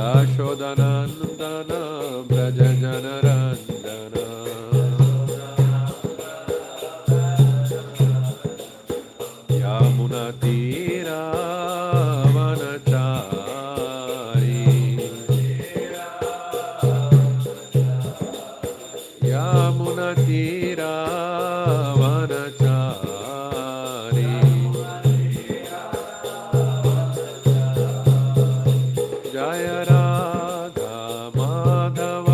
यशोदनन्दन व्रज जनरञ्जन यमुनतीरावनचारी यमुनतीरावनचारी जय राधा माधव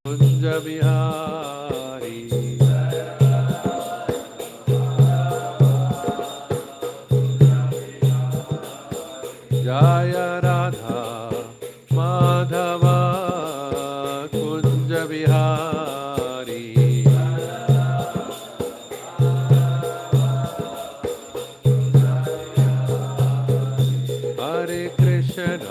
कुंज बिहारी जय राधा माधव कुंज बिहारी हरे कृष्णा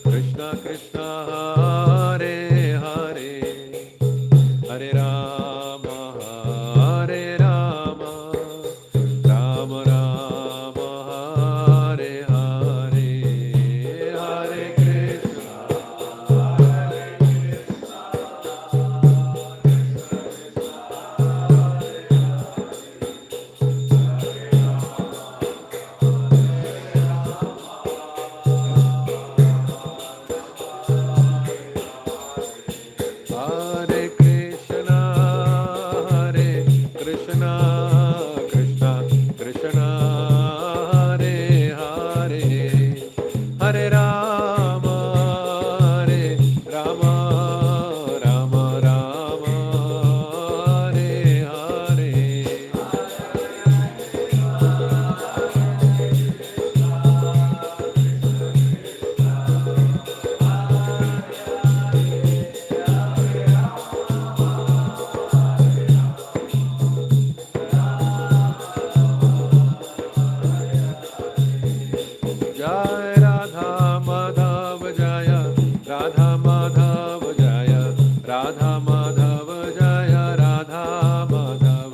कृष्णा कृष्णा हरे हरे हरे राम राम राम हरे हरे हरे कृष्णा हरे कृष्णा कृष्णा कृष्णा हरे हरे हरे राम राम राम हरे हरे जय राधा माधव जय राधा माधव जय राधा माधव जय राधा माधव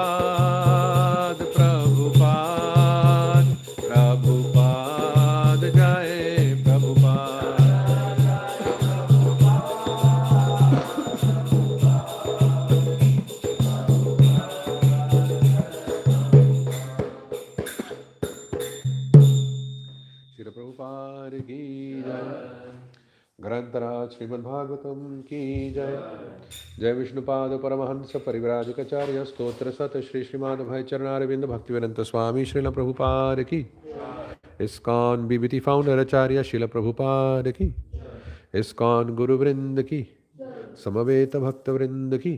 प्रभुपाद प्रभुपाद प्रभुपाद जय प्रभुपाद श्री प्रभुपाद की जय ग्रंथराज श्रीमद्भागवतम की जय जय विष्णुपाद परमहंस परिव्राजकाचार्य स्तोत्र सत श्री श्रीमाद भय चरणारविंद भक्तिवेदांत स्वामी श्रील प्रभुपाद की इस्कॉन बीबीटी फाउंडर आचार्य श्रील प्रभुपाद की इस्कॉन गुरुवृंद की समवेत भक्तवृंद की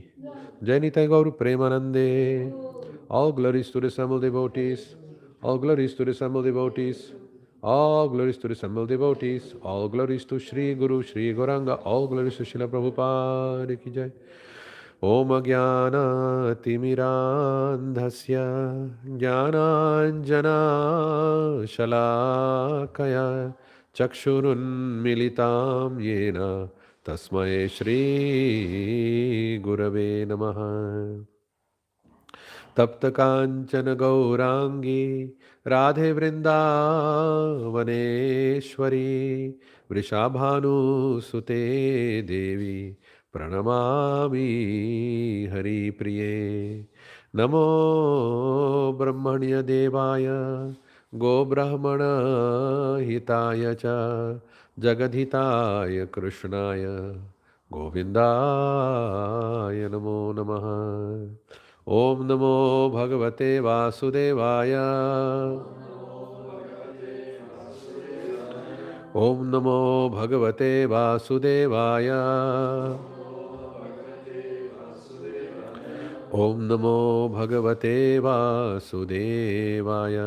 जय निताय गौर प्रेमानंदे all glories to the assembled devotees all glories to the assembled devotees all glories to the assembled devotees all glories to Shri Guru Shri Gauranga all glories to Srila Prabhupada ki jai Om Jnana Timirandhasya Jnananjana Shalakaya Chakshurun Militam Yena Tasmai Shri Gurave Namaha तप्त कांचन गौरांगी राधे वृंदावनेश्वरी वृषाभानुसुते देवी प्रणमामि हरिप्रिये नमो ब्रह्मण्य देवाय गोब्राह्मण हिताय च जगद्धिताय कृष्णाय गोविन्दाय नमो नमः ओम नमो भगवते वासुदेवाय ओम नमो भगवते वासुदेवाय ओम नमो भगवते वासुदेवाय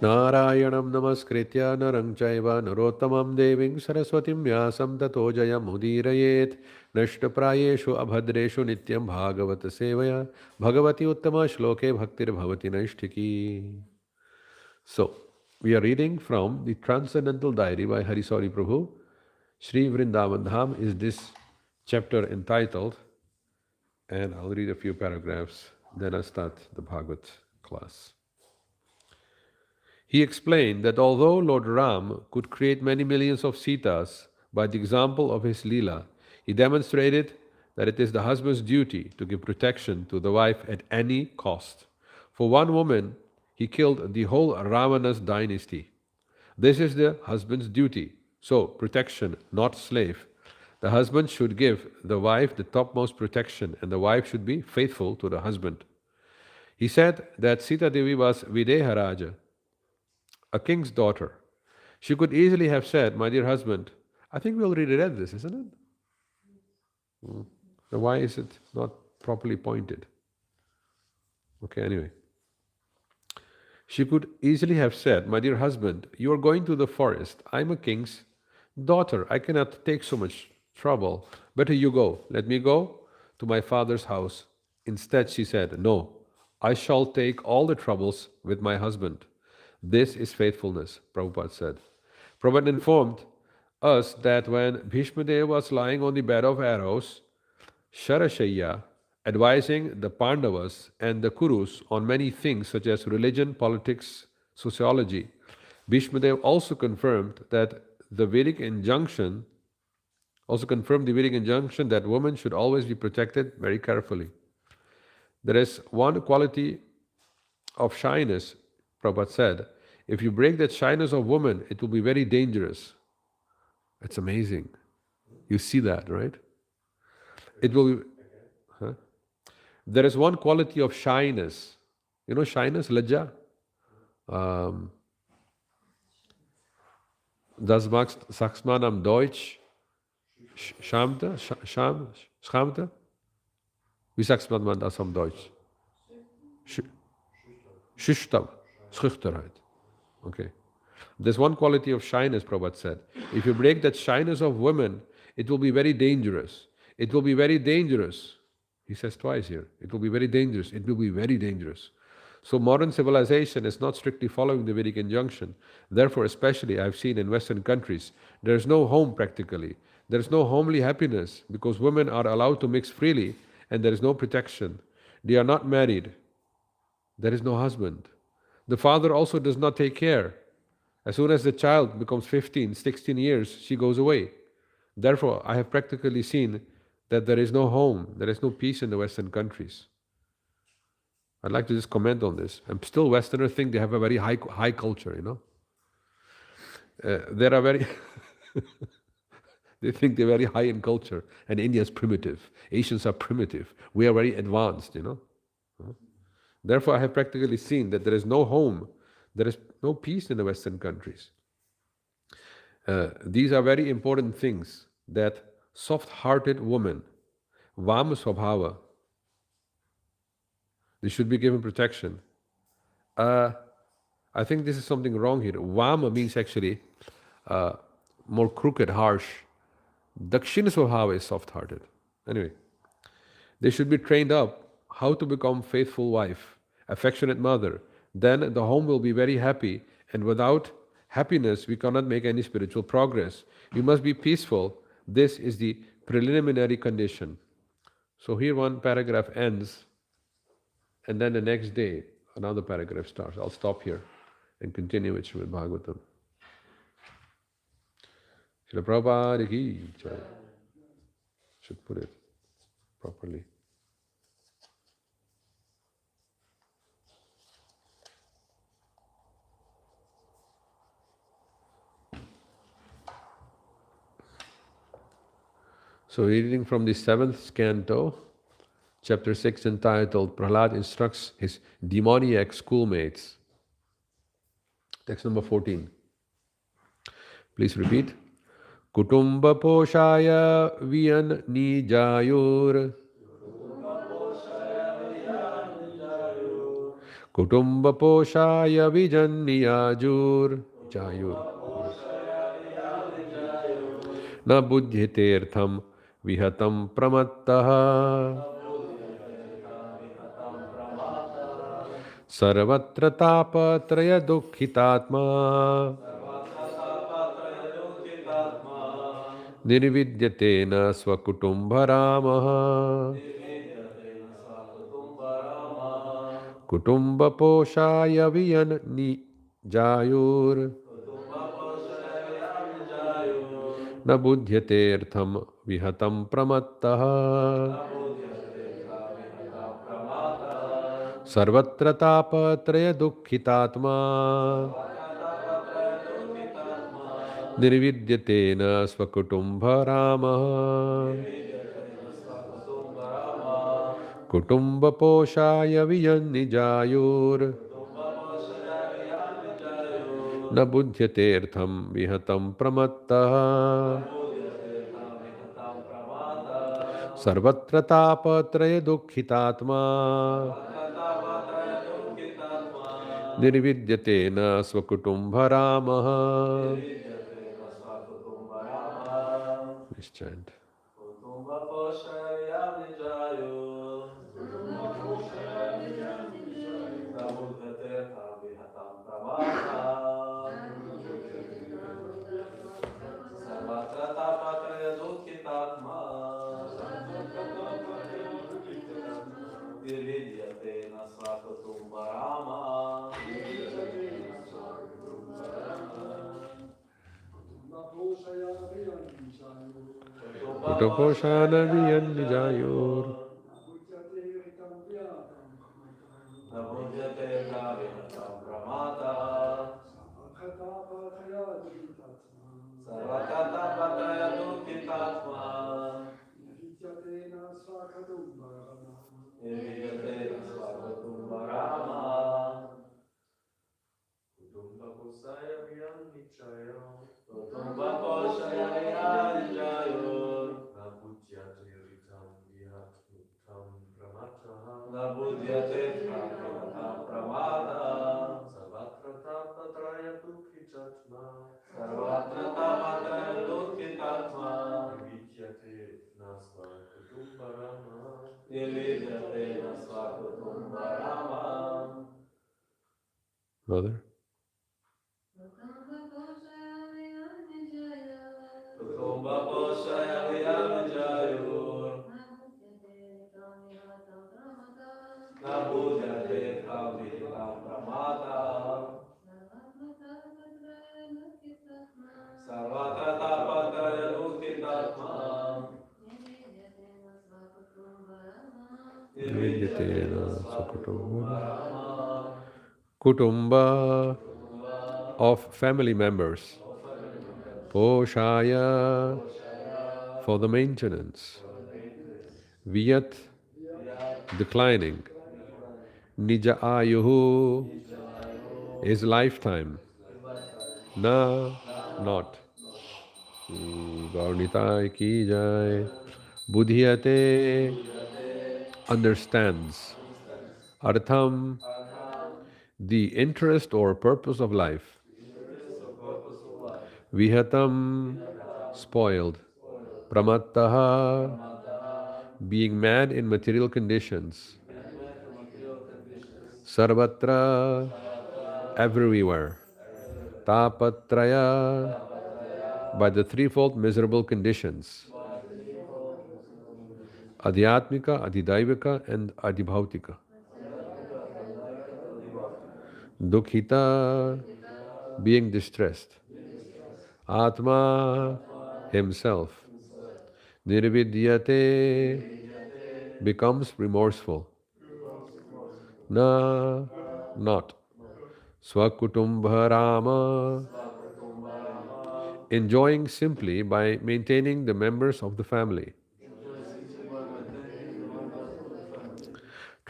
नारायणं नमस्कृत्य नरं चैव नरोत्तमं देवीं सरस्वतीं व्यासं ततो जयमुदीरयेत् नष्टप्रायेषु अभद्रेषु नित्यं भागवत सेवया भगवती उत्तम श्लोके भक्तिर्भवति नैष्ठिकी. So, We are reading from the Transcendental Diary by Harisori Prabhu. Sri Vrindavan Dham is this chapter entitled, and I'll read a few paragraphs, then I'll start the Bhagavad class. He explained that although Lord Ram could create many millions of Sitas by the example of his Leela, he demonstrated that it is the husband's duty to give protection to the wife at any cost. For one woman, he killed the whole Ravana's dynasty. This is the husband's duty. So, protection, not slave. The husband should give the wife the topmost protection, and the wife should be faithful to the husband. He said that Sita Devi was Videha Raja, a king's daughter. She could easily have said, "My dear husband," I think we already read this, isn't it? So why is it not properly pointed? Okay, anyway. She could easily have said, "My dear husband, you are going to the forest. I am a king's daughter. I cannot take so much trouble. Better you go. Let me go to my father's house." Instead, she said, "No, I shall take all the troubles with my husband." This is faithfulness, Prabhupada said. Prabhupada informed us that when Bhishma Dev was lying on the bed of arrows, Sharashaya, advising the Pandavas and the Kurus on many things such as religion, politics, sociology, Bhishma Dev also confirmed the Vedic injunction that women should always be protected very carefully. There is one quality of shyness, Prabhupada said. If you break that shyness of woman, it will be very dangerous. It's amazing. You see that, right? It will be... Huh? There is one quality of shyness. You know shyness, lajja? Das magst sagst man am Deutsch Schamte? Schamte? Wie sagt man das am Deutsch? Schüchternheit. Okay. There's one quality of shyness, Prabhupada said. If you break that shyness of women, it will be very dangerous. It will be very dangerous. He says twice here. It will be very dangerous. It will be very dangerous. So modern civilization is not strictly following the Vedic injunction. Therefore, especially I've seen in Western countries, there is no home practically. There is no homely happiness because women are allowed to mix freely and there is no protection. They are not married. There is no husband. The father also does not take care. As soon as the child becomes 15, 16 years, she goes away. Therefore, I have practically seen that there is no home, there is no peace in the Western countries. I'd like to just comment on this. And still Westerners think they have a very high culture, you know. They are very... They think they're very high in culture. And India is primitive. Asians are primitive. We are very advanced, you know. Therefore, I have practically seen that there is no home, there is no peace in the Western countries. These are very important things that soft-hearted women, Vama Swabhava, they should be given protection. I think this is something wrong here. Vama means actually more crooked, harsh. Dakshina Swabhava is soft-hearted. Anyway, they should be trained up how to become faithful wife, affectionate mother. Then the home will be very happy, and without happiness we cannot make any spiritual progress. We must be peaceful. This is the preliminary condition. So here one paragraph ends, and then the next day another paragraph starts. I'll stop here and continue with Srimad Bhagavatam. Srila Prabhupada ki jai. Should put it properly. So reading from the 7th canto, chapter 6, entitled Prahlad instructs his demoniac schoolmates. Text number 14. Please repeat. Kutumba poshaya viyan nijayur. Kutumba poshaya vijan niyajur. Na buddhitertham vihatam pramattaha. Sarvatra tapatraya dukhitatma nirvidyatena swakutumbharamaha kutumba poshaya viyan ni jayur na buddhyate artham vihatam pramattaha sarvatra tapatraya dukhitatma nirvidyatena swakutumbharamaha kutumba poshaya viyan ni jayur na buddhyate artham vihatam pramattaha sarvatra tapatraya dukhitatma nirvidyatena swakutumbharamaha. Please chant. Kutoposhana viyan nijayur Mother. Kutumba of family members. Poshaya for the maintenance. Viyat declining. Nija ayuhu is lifetime. Na not. Gaurnitai ki jai. Buddhiyate understands. Artham the interest or purpose of life. Vihatam spoiled. Pramattaha being mad in material conditions. Sarvatra everywhere. Tapatraya by the threefold miserable conditions. Adhyatmika, Adhidaivika and Adhibhautika. Dukhita being distressed. Atma himself. Nirvidyate becomes remorseful. Na not. Swakutumbharama enjoying simply by maintaining the members of the family.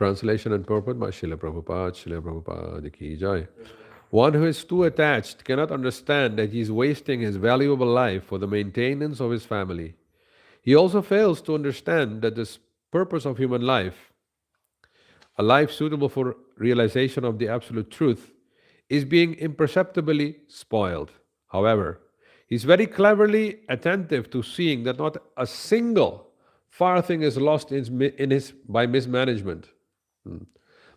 Translation and purport by Srila Prabhupada. Srila Prabhupada ki jai. One who is too attached cannot understand that he is wasting his valuable life for the maintenance of his family. He also fails to understand that the purpose of human life, a life suitable for realization of the absolute truth, is being imperceptibly spoiled. However, he is very cleverly attentive to seeing that not a single far thing is lost by mismanagement.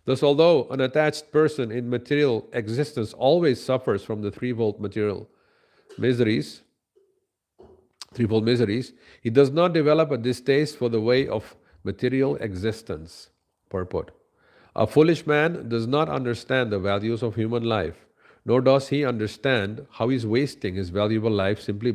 Thus, although an attached person in material existence always suffers from the threefold material miseries, threefold miseries, he does not develop a distaste for the way of material existence. Purport. A foolish man does not understand the values of human life, nor does he understand how he is wasting his valuable life simply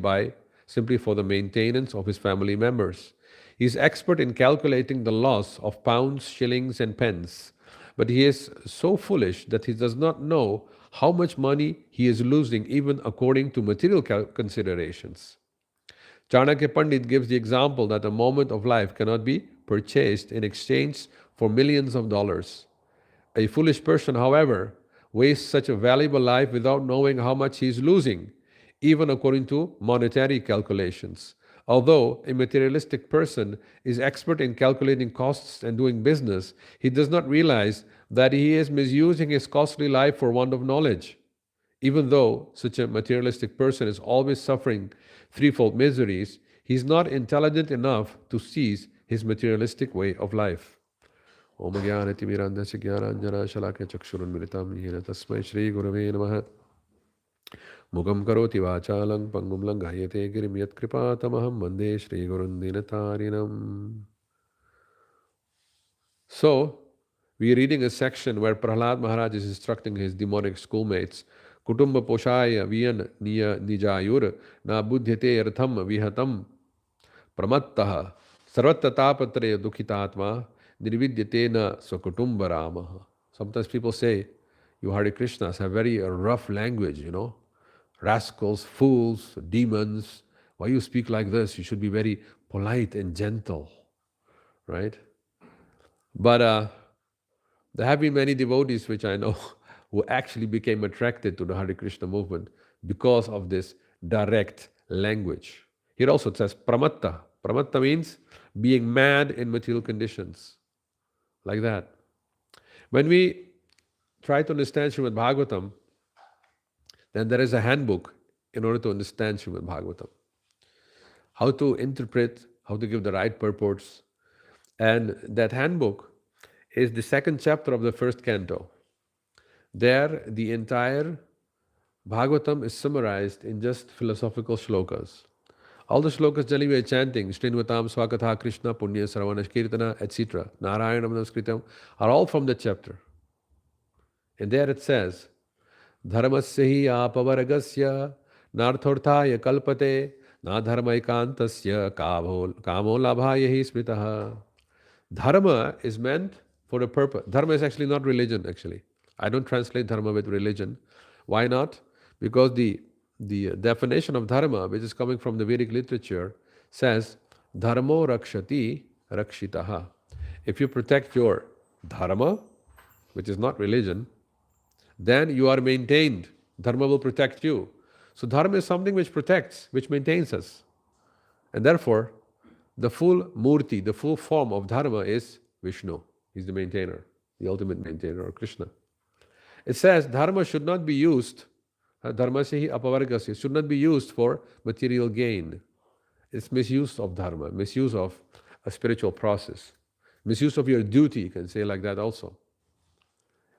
for the maintenance of his family members. He is expert in calculating the loss of pounds, shillings, and pence, but he is so foolish that he does not know how much money he is losing even according to material considerations. Chanakya Pandit gives the example that a moment of life cannot be purchased in exchange for millions of dollars. A foolish person, however, wastes such a valuable life without knowing how much he is losing, even according to monetary calculations. Although a materialistic person is expert in calculating costs and doing business, he does not realize that he is misusing his costly life for want of knowledge. Even though such a materialistic person is always suffering threefold miseries, he is not intelligent enough to seize his materialistic way of life. Om Jnanatimirandasya Jnananjana Shalakya Chakshurunmilitam Yena Tasmai Shri Gurave Namaha Mukam Karoti Vachalang Pangum Langayate Girim Yat Kripatamaham Vande Shri Gurun Dinatarinam. So, we are reading a section where Prahlad Maharaj is instructing his demonic schoolmates. Kutumba Poshaya Viyan Niya Nijayur Na Buddhyate Artham Vihatam Pramattaha Sarvattatapatre Dukhitatma Nirvidyatena Swakutumba Ramaha. Sometimes people say, you Hare Krishnas have very rough language, rascals, fools, demons. Why you speak like this? You should be very polite and gentle, right? But there have been many devotees, which I know, who actually became attracted to the Hare Krishna movement because of this direct language. Here also it says pramatta. Pramatta means being mad in material conditions. Like that. When we try to understand Srimad Bhagavatam, then there is a handbook in order to understand Srimad Bhagavatam. How to interpret, how to give the right purports. And that handbook is the second chapter of the first canto. There, the entire Bhagavatam is summarized in just philosophical shlokas. All the shlokas generally we are chanting, Srinvatam, Swakatha, Krishna, Punya, Saravana, Kirtana, etc., Narayanam, Namaskritam, are all from that chapter. And there it says, Dharmasya hi apavaragasya narthorthaya kalpate na dharmaikantasya kamo labhaya hi smitaha. Dharma is meant for a purpose. Dharma is actually not religion, actually. I don't translate dharma with religion. Why not? Because the definition of dharma, which is coming from the Vedic literature, says, Dharmo rakshati rakshitaha. If you protect your dharma, which is not religion, then you are maintained. Dharma will protect you. So dharma is something which protects, which maintains us. And therefore, the full murti, the full form of dharma is Vishnu. He's the maintainer, the ultimate maintainer, or Krishna. It says dharma should not be used, dharmasya hi apavargasya, should not be used for material gain. It's misuse of dharma, misuse of a spiritual process. Misuse of your duty, you can say like that also.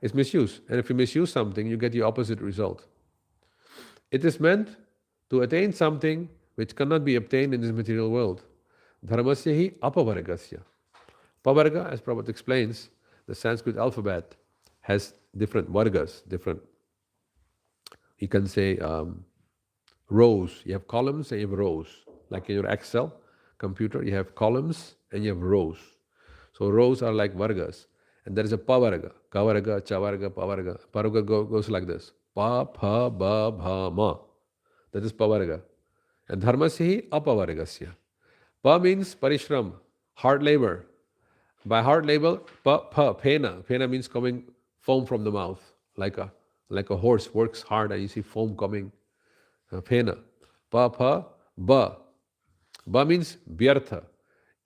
It's misuse. And if you misuse something, you get the opposite result. It is meant to attain something which cannot be obtained in this material world. Dharmasya hi apavargasya. Pavarga, as Prabhu explains, the Sanskrit alphabet has different vargas, different, you can say, rows. You have columns and you have rows. Like in your Excel computer, you have columns and you have rows. So rows are like vargas. And there is a pavarga, kavarga, chavarga, pavarga. Pavarga goes like this. Pa, pa, ba, bha, ma. That is pavarga. And dharmasya hi apavargasya. Pa means parishram, hard labor. By hard labor, pa, pena. Pena means coming foam from the mouth. Like a horse works hard and you see foam coming. Pena. Pa, ba. Ba means vyartha.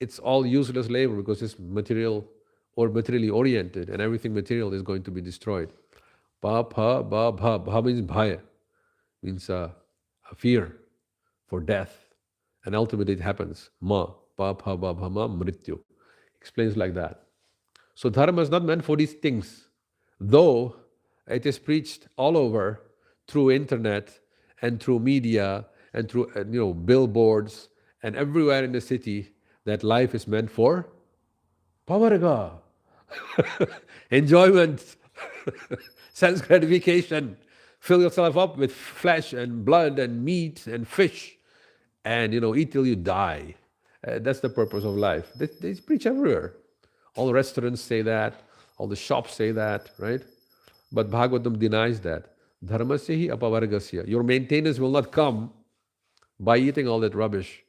It's all useless labor because it's material or materially oriented and everything material is going to be destroyed. Pa, ba, bha. Bha means bhaya. Means a fear for death. And ultimately it happens. Ma. Pa, ba, bha, ma, mrityu. Explains like that. So dharma is not meant for these things. though it is preached all over through internet and through media and through billboards and everywhere in the city that life is meant for Pavaraga, enjoyment, sense gratification. Fill yourself up with flesh and blood and meat and fish, and eat till you die. That's the purpose of life. They preach everywhere. All restaurants say that. All the shops say that, right? But Bhagavatam denies that. Dharmasya hi apavargasya. Your maintenance will not come by eating all that rubbish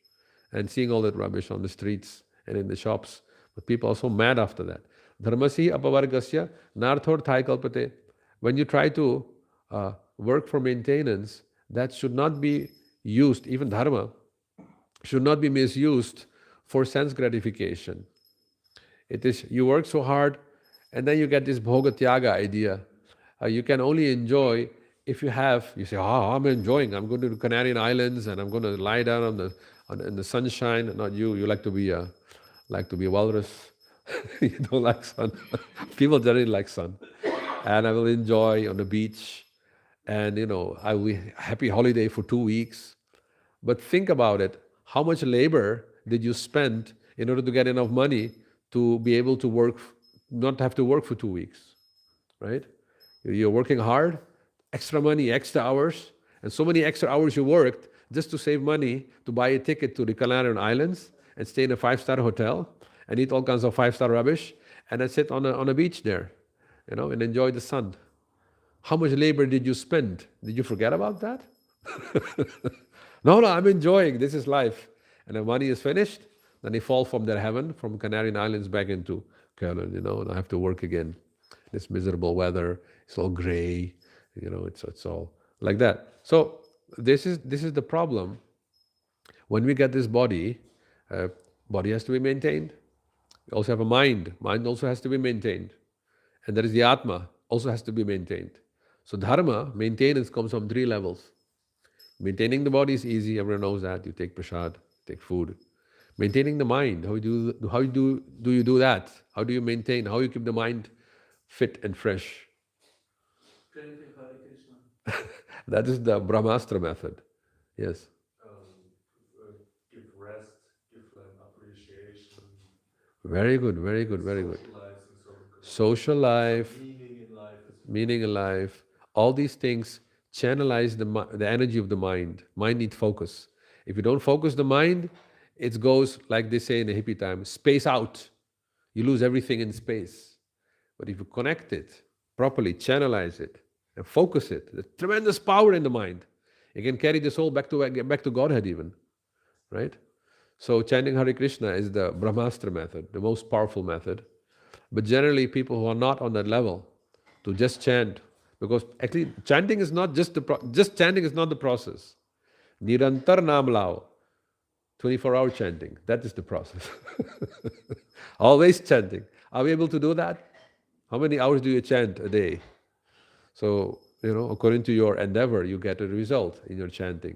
and seeing all that rubbish on the streets and in the shops. But people are so mad after that. Dharmasya hi apavargasya narthor thai kalpate. When you try to work for maintenance, that should not be used, even dharma, should not be misused for sense gratification. It is, you work so hard and then you get this bhoga tyaga idea. You can only enjoy if you say, I'm enjoying, I'm going to the Canarian Islands and I'm going to lie down in the sunshine. Not you, you like to be a walrus. You don't like sun. People generally like sun. And I will enjoy on the beach and I will be happy holiday for 2 weeks. But think about it. How much labor did you spend in order to get enough money to be able to work, not have to work for 2 weeks, right? You're working hard, extra money, extra hours, and so many extra hours you worked just to save money to buy a ticket to the Canarian Islands and stay in a 5-star hotel and eat all kinds of 5-star rubbish and then sit on a beach there, and enjoy the sun. How much labor did you spend? Did you forget about that? No, I'm enjoying. This is life. And when money is finished, then they fall from their heaven, from Canarian Islands back into Köln, and I have to work again. This miserable weather, it's all gray, it's all like that. So this is the problem. When we get this body, body has to be maintained. We also have a mind. Mind also has to be maintained. And there is the Atma, also has to be maintained. So dharma, maintenance, comes from 3 levels. Maintaining the body is easy, everyone knows that. You take prasad, take food. Maintaining the mind, how do you do that? How do you maintain? How do you keep the mind fit and fresh? That is the Brahmastra method. Yes. Give rest, give appreciation. Very good, very good, very good. Social life, meaning in life, all these things channelize the energy of the mind. Mind needs focus. If you don't focus the mind, it goes, like they say in the hippie time, space out. You lose everything in space. But if you connect it properly, channelize it, and focus it, there's tremendous power in the mind. You can carry the soul back to Godhead even, right? So chanting Hare Krishna is the Brahmastra method, the most powerful method. But generally, people who are not on that level, to just chant, because actually chanting is not just chanting is not the process. Nirantar naam lao, 24-hour chanting, that is the process. Always chanting. Are we able to do that? How many hours do you chant a day? So, according to your endeavor, you get a result in your chanting.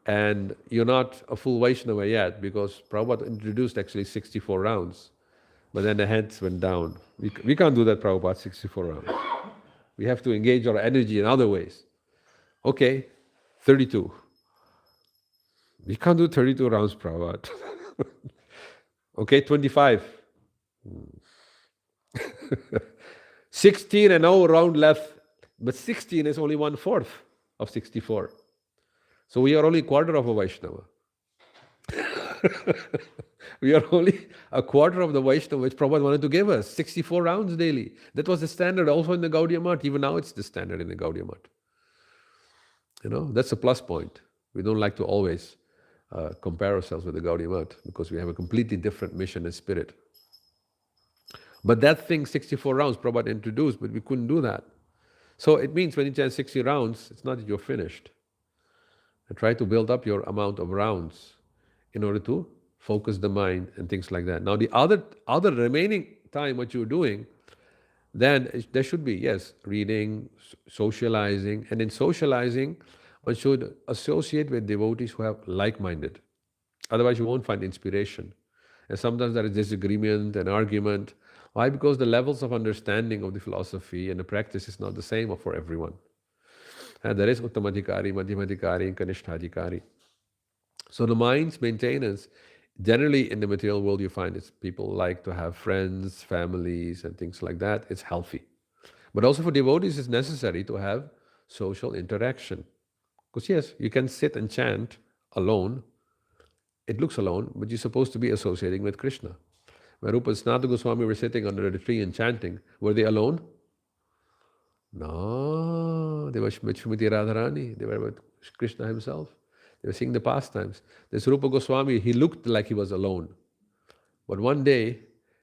And you're not a full Vaishnava yet, because Prabhupada introduced actually 64 rounds. But then the heads went down. We can't do that, Prabhupada, 64 rounds. We have to engage our energy in other ways. Okay, 32. We can't do 32 rounds, Prabhupada. Okay, 25. 16 and now round left. But 16 is only 1/4 of 64. So we are only quarter of a Vaishnava. We are only a quarter of the Vaishnava which Prabhupada wanted to give us, 64 rounds daily. That was the standard also in the Gaudiya Math. Even now it's the standard in the Gaudiya Math. That's a plus point. We don't like to always compare ourselves with the Gaudiya Math because we have a completely different mission and spirit. But that thing, 64 rounds, Prabhupada introduced, but we couldn't do that. So it means when you chant 60 rounds, it's not that you're finished. And try to build up your amount of rounds in order to focus the mind and things like that. Now the other remaining time what you're doing, then there should be, yes, reading, socializing, and in socializing, one should associate with devotees who have like-minded. Otherwise you won't find inspiration. And sometimes there is disagreement and argument, Why? Because the levels of understanding of the philosophy and the practice is not the same for everyone. And there is Uttamadhikari, Madhyamadhikari, and Kanishtadhikari. So the mind's maintenance, generally in the material world you find is people like to have friends, families, and things like that. It's healthy. But also for devotees, it's necessary to have social interaction. Because yes, you can sit and chant alone. It looks alone, but you're supposed to be associating with Krishna. When Rupa and Sanatana Goswami were sitting under the tree and chanting, were they alone? No, they were with Srimati Radharani. They were with Krishna himself. They were singing the pastimes. This Rupa Goswami, he looked like he was alone. But one day,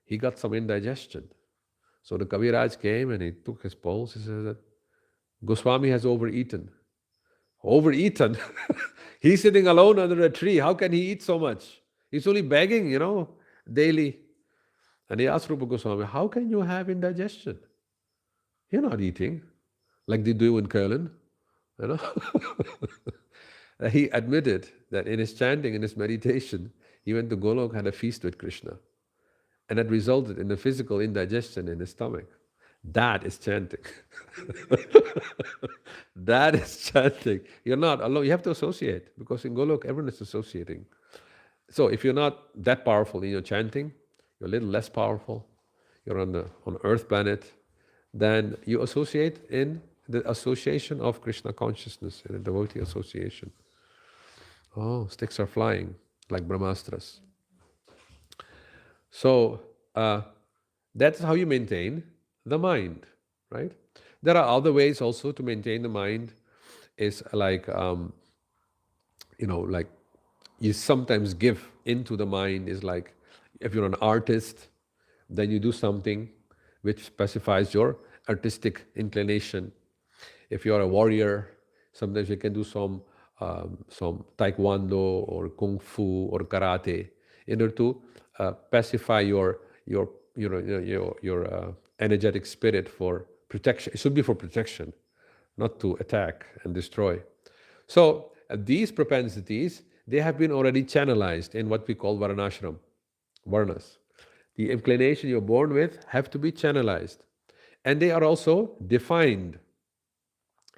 he got some indigestion. So the Kaviraj came and he took his pulse. He said that Goswami has overeaten. Overeaten? He's sitting alone under a tree. How can he eat so much? He's only begging, daily. And he asked Rupa Goswami, how can you have indigestion? You're not eating like they do in Köln. He admitted that in his chanting, in his meditation, he went to Golok, had a feast with Krishna. And that resulted in a physical indigestion in his stomach. That is chanting. That is chanting. You're not alone. You have to associate, because in Golok, everyone is associating. So if you're not that powerful in your chanting, you're a little less powerful, you're on Earth planet, then you associate in the association of Krishna consciousness, in a devotee association. Oh, sticks are flying like Brahmastras. So that's how you maintain the mind, right? There are other ways also to maintain the mind. Is like, like you sometimes give into the mind. Is like if you're an artist, then you do something which specifies your artistic inclination. If you're a warrior, sometimes you can do some taekwondo or kung fu or karate in order to pacify your energetic spirit for protection. It should be for protection, not to attack and destroy. So these propensities, they have been already channelized in what we call varnashram, varnas. The inclination you're born with have to be channelized. And they are also defined.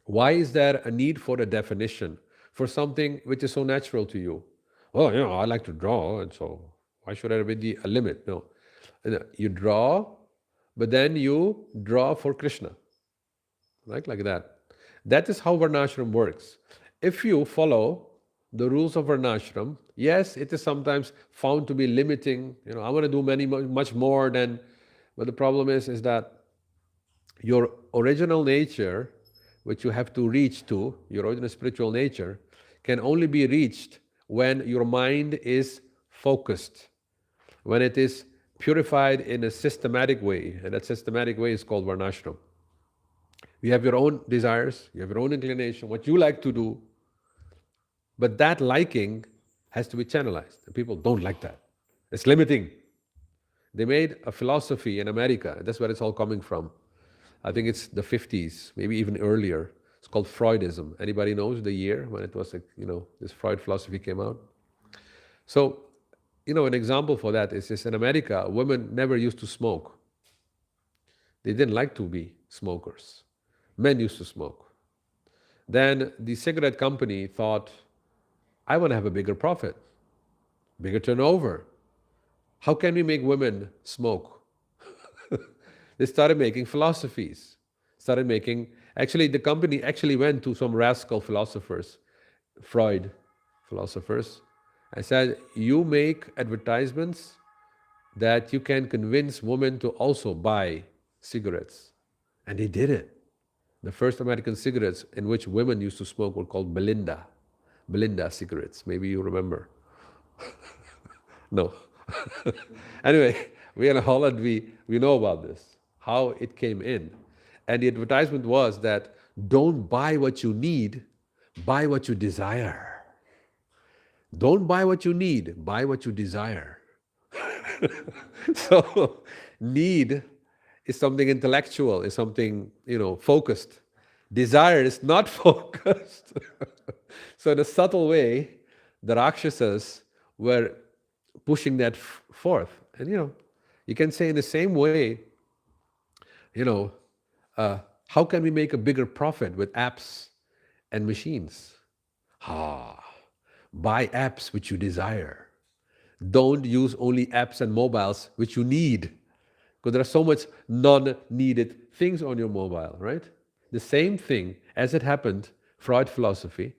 Why is there a need for a definition for something which is so natural to you? Well, I like to draw, and so why should there be a limit? No. You draw, but then you draw for Krishna. Right? Like that. That is how Varnashram works. If you follow the rules of Varnashram, yes, it is sometimes found to be limiting. I want to do much more than, but the problem is that your original nature, which you have to reach to, your original spiritual nature, can only be reached when your mind is focused, when it is purified in a systematic way, and that systematic way is called Varnashram. You have your own desires, you have your own inclination, what you like to do, but that liking has to be channelized. And people don't like that. It's limiting. They made a philosophy in America, that's where it's all coming from. I think it's the 50s, maybe even earlier. It's called Freudism. Anybody knows the year when it was, this Freud philosophy came out? So, an example for that is in America, women never used to smoke. They didn't like to be smokers. Men used to smoke. Then the cigarette company thought, I want to have a bigger profit, bigger turnover. How can we make women smoke? They started making philosophies, actually the company actually went to some rascal philosophers, Freud philosophers, and said, you make advertisements that you can convince women to also buy cigarettes. And they did it. The first American cigarettes in which women used to smoke were called Belinda cigarettes. Maybe you remember. No. Anyway, we in Holland, we know about this, how it came in. And the advertisement was that don't buy what you need, buy what you desire. Don't buy what you need, buy what you desire. So need is something intellectual, is something, focused. Desire is not focused. So in a subtle way, the Rakshasas were pushing that forth. And You can say in the same way, how can we make a bigger profit with apps and machines? Buy apps which you desire. Don't use only apps and mobiles which you need, because there are so much non-needed things on your mobile, right? The same thing as it happened, Freud philosophy,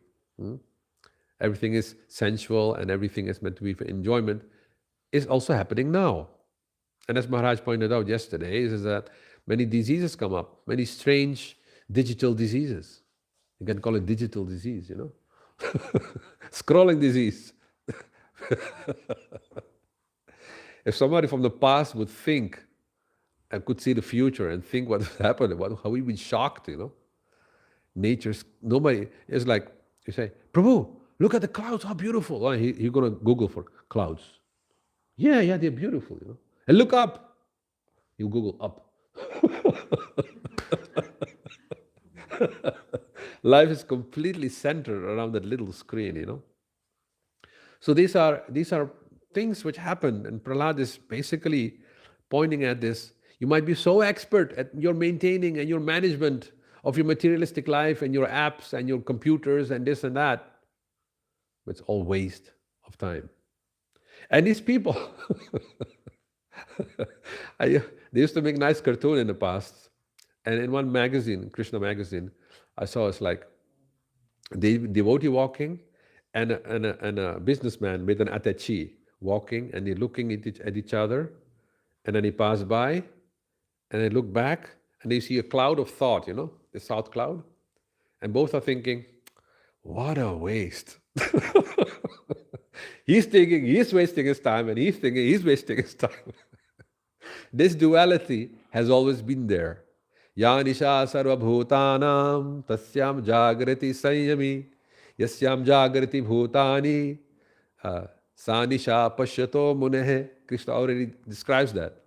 everything is sensual and everything is meant to be for enjoyment, is also happening now. And as Maharaj pointed out yesterday, is that many diseases come up, many strange digital diseases. You can call it digital disease, Scrolling disease. If somebody from the past would think and could see the future and think what would happen, how we'd be shocked, nobody, it's like, you say, Prabhu, look at the clouds, how beautiful. Oh, you're going to Google for clouds. Yeah, they're beautiful, And look up. You Google up. Life is completely centered around that little screen, So these are things which happen, and Prahlad is basically pointing at this. You might be so expert at your maintaining and your management of your materialistic life and your apps and your computers and this and that, but it's all waste of time. And these people, they used to make nice cartoon in the past, and in one magazine, Krishna magazine, I saw it's like devotee walking and a businessman with an attaché walking, and they're looking at each other, and then he passed by, and they look back, and they see a cloud of thought, the south cloud, and both are thinking, what a waste. He's thinking he's wasting his time, and he's thinking he's wasting his time. This duality has always been there. Ya nisha sarva bhutanam tasyam jagrati sanyami yasyam jagrati bhutani sa nisha pashyato munehe. Krishna already describes that.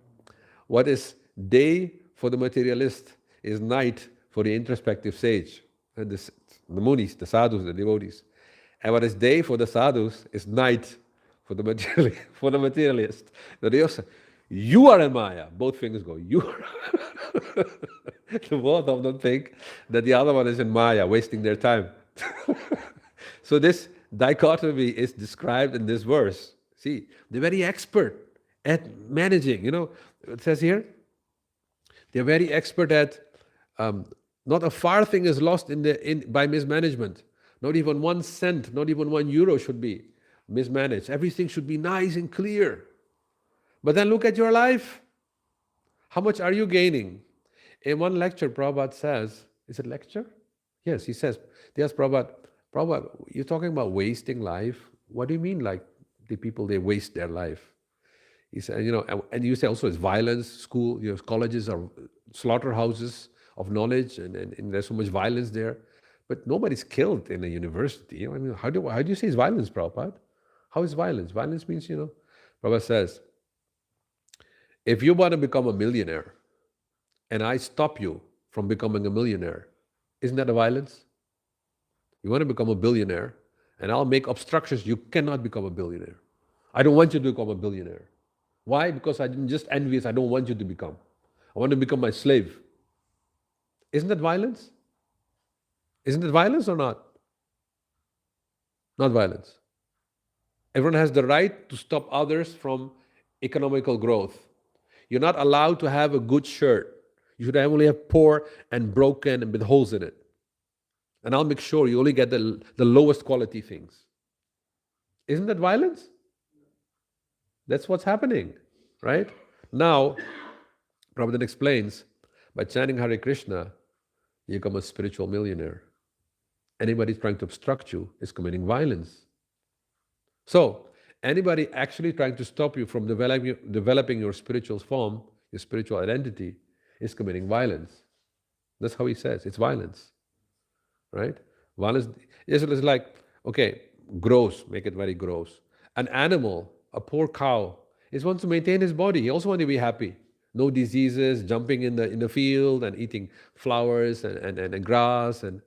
What is day for the materialist is night for the introspective sage. And the munis, the sadhus, the devotees. And what is day for the sadhus is night for the materialist. You are in Maya. Both fingers go, you are. The both of them think that the other one is in Maya, wasting their time. So this dichotomy is described in this verse. See, they're very expert at managing. It says here, they're very expert at, not a far thing is lost by mismanagement. Not even 1 cent, not even €1 should be mismanaged. Everything should be nice and clear. But then look at your life. How much are you gaining? In one lecture, Prabhupada says, is it lecture? Yes, he says, they ask Prabhupada, you're talking about wasting life? What do you mean, like the people, they waste their life? He said, and you say also it's violence, school, colleges are slaughterhouses of knowledge, and there's so much violence there. But nobody's killed in a university. How do you say it's violence, Prabhupada? How is violence? Violence means, Prabhupada says, if you want to become a millionaire, and I stop you from becoming a millionaire, isn't that a violence? You want to become a billionaire, and I'll make obstructions, you cannot become a billionaire. I don't want you to become a billionaire. Why? Because I'm just envious, I don't want you to become. I want to become my slave. Isn't that violence? Isn't it violence or not? Not violence. Everyone has the right to stop others from economical growth. You're not allowed to have a good shirt. You should only have poor and broken and with holes in it. And I'll make sure you only get the lowest quality things. Isn't that violence? That's what's happening, right? Now, Prabhupada explains, by chanting Hare Krishna, you become a spiritual millionaire. Anybody trying to obstruct you is committing violence. So, anybody actually trying to stop you from developing your spiritual form, your spiritual identity, is committing violence. That's how he says, it's violence. Right? Violence is like, okay, gross, make it very gross. An animal, a poor cow, wants to maintain his body. He also wants to be happy. No diseases, jumping in the field and eating flowers and grass. And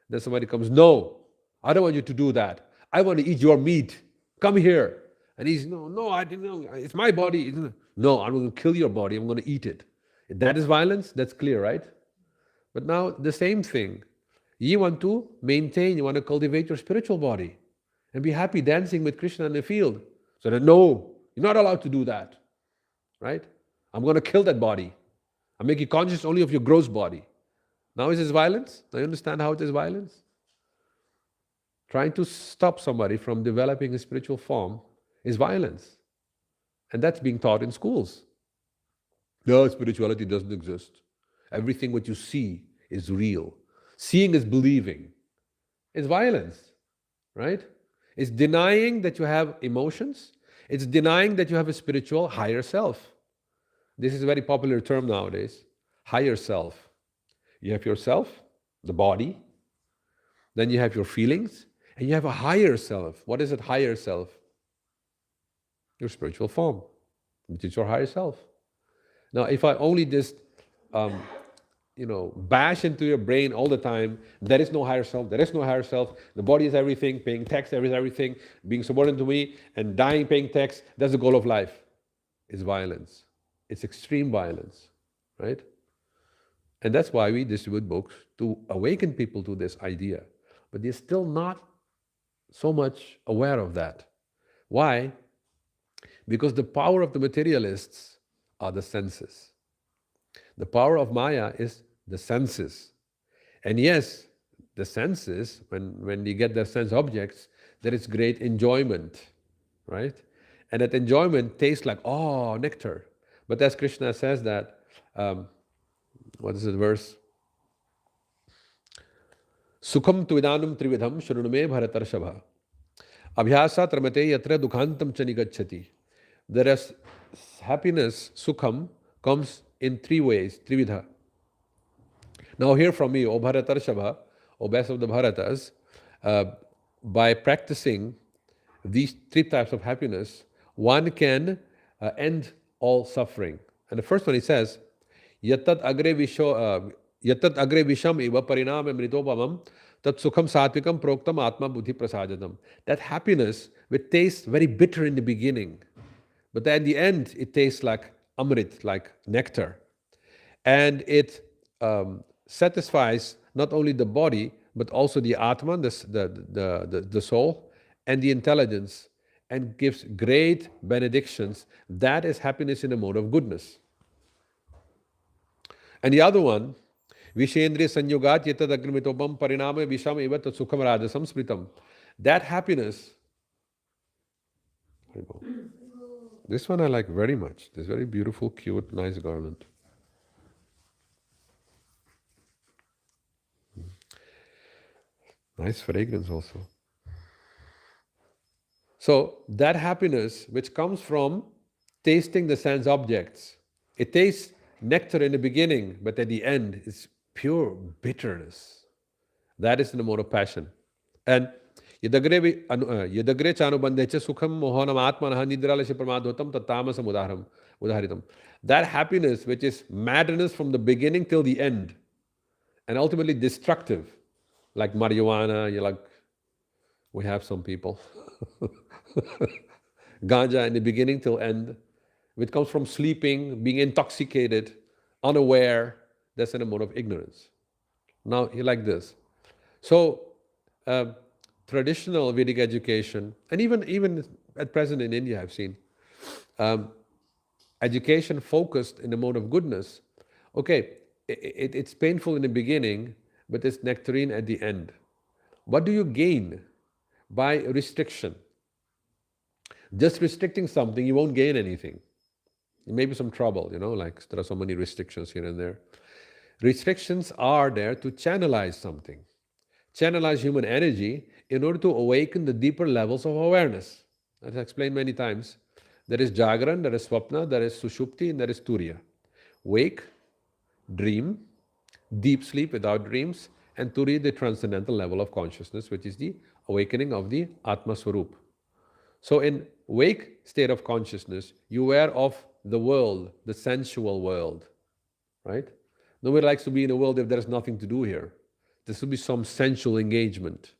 then somebody comes, no, I don't want you to do that. I want to eat your meat. Come here. And he's, no, I didn't know. It's my body. No, I'm going to kill your body, I'm going to eat it. That is violence, that's clear, right? But now the same thing. You want to maintain, you want to cultivate your spiritual body and be happy dancing with Krishna in the field. So that, no, you're not allowed to do that, right? I'm going to kill that body. I'm making conscious only of your gross body. Now is this violence? Do you understand how it is violence? Trying to stop somebody from developing a spiritual form is violence. And that's being taught in schools. No, spirituality doesn't exist. Everything what you see is real. Seeing is believing. It's violence, right? It's denying that you have emotions. It's denying that you have a spiritual higher self. This is a very popular term nowadays. Higher self. You have yourself, the body. Then you have your feelings. And you have a higher self. What is it, higher self? Your spiritual form, which is your higher self. Now, if I only just, bash into your brain all the time, there is no higher self, there is no higher self, the body is everything, paying tax is everything, being subordinate to me, and dying paying tax, that's the goal of life. It's violence. It's extreme violence, right? And that's why we distribute books, to awaken people to this idea. But they're still not so much aware of that. Why? Because the power of the materialists are the senses. The power of Maya is the senses. And yes, the senses, when you get the sense objects, there is great enjoyment, right? And that enjoyment tastes like, oh, nectar. But as Krishna says that, what is the verse? Sukham tu idanam trividham shrunume bharatarshava. Abhyasat ramate yatra dukhantam cha nigacchati. There is happiness, sukham, comes in three ways, trividha. Now hear from me, O Bharatarshabha, O best of the Bharatas, by practicing these three types of happiness, one can end all suffering. And the first one he says, Yatat agre visham eva parinam mritopamam tat sukham satvikam proktam atma buddhi prasadadam. That happiness which tastes very bitter in the beginning, but at the end it tastes like amrit, like nectar. And it satisfies not only the body, but also the Atman, the soul, and the intelligence, and gives great benedictions. That is happiness in the mode of goodness. And the other one, Vishendriya Sanyogat Yetad Agrimitopam Pariname Visham Eva Tat Sukham Rajasam Smritam. That happiness, this one I like very much. This very beautiful, cute, nice garland. Nice fragrance also. So that happiness which comes from tasting the sense objects, it tastes nectar in the beginning, but at the end it's pure bitterness. That is in the mode of passion. And yadagre chanubandhecha sukham mohanam atmanah nidralasya pramadhotam tattamasam udaharitam. That happiness which is madness from the beginning till the end, and ultimately destructive, like marijuana, we have some people. Ganja in the beginning till end, which comes from sleeping, being intoxicated, unaware, that's in a mode of ignorance. Now, like this. So, traditional Vedic education, and even at present in India, I've seen, education focused in the mode of goodness. Okay, it's painful in the beginning, but it's nectarine at the end. What do you gain by restriction? Just restricting something, you won't gain anything. Maybe some trouble, like there are so many restrictions here and there. Restrictions are there to channelize something, channelize human energy in order to awaken the deeper levels of awareness. As I explained many times, there is Jagran, there is Swapna, there is Sushupti, and there is Turiya. Wake, dream, deep sleep without dreams, and Turiya, the transcendental level of consciousness, which is the awakening of the Atma Swarup. So in wake state of consciousness, you're aware of the world, the sensual world, right? Nobody likes to be in a world if there's nothing to do here. There should be some sensual engagement,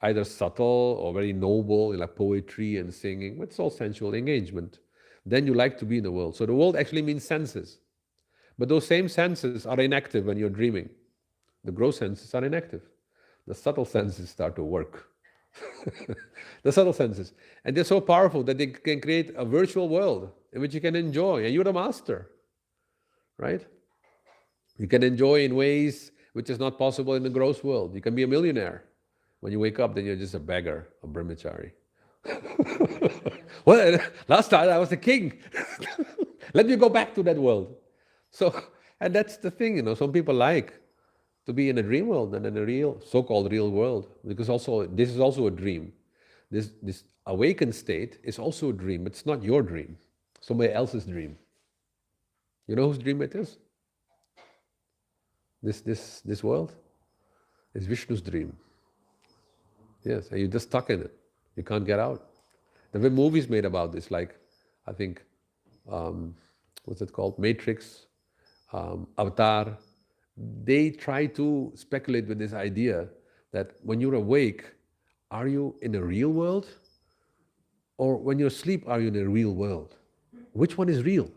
either subtle or very noble, like poetry and singing. It's all sensual engagement. then you like to be in the world. So the world actually means senses. But those same senses are inactive when you're dreaming. The gross senses are inactive. The subtle senses start to work. The subtle senses. And they're so powerful that they can create a virtual world in which you can enjoy, and you're the master, right? You can enjoy in ways which is not possible in the gross world. You can be a millionaire. When you wake up, then you're just a beggar, a brahmachari. Well, last time I was a king. Let me go back to that world. So, and that's the thing, some people like to be in a dream world than in a real, so-called real world, because also this is also a dream. This awakened state is also a dream. It's not your dream, somebody else's dream. You know whose dream it is? This world is Vishnu's dream. Yes, and you're just stuck in it. You can't get out. There were movies made about this, like, I think, what's it called? Matrix, Avatar. They try to speculate with this idea that when you're awake, are you in a real world? Or when you're asleep, are you in a real world? Which one is real?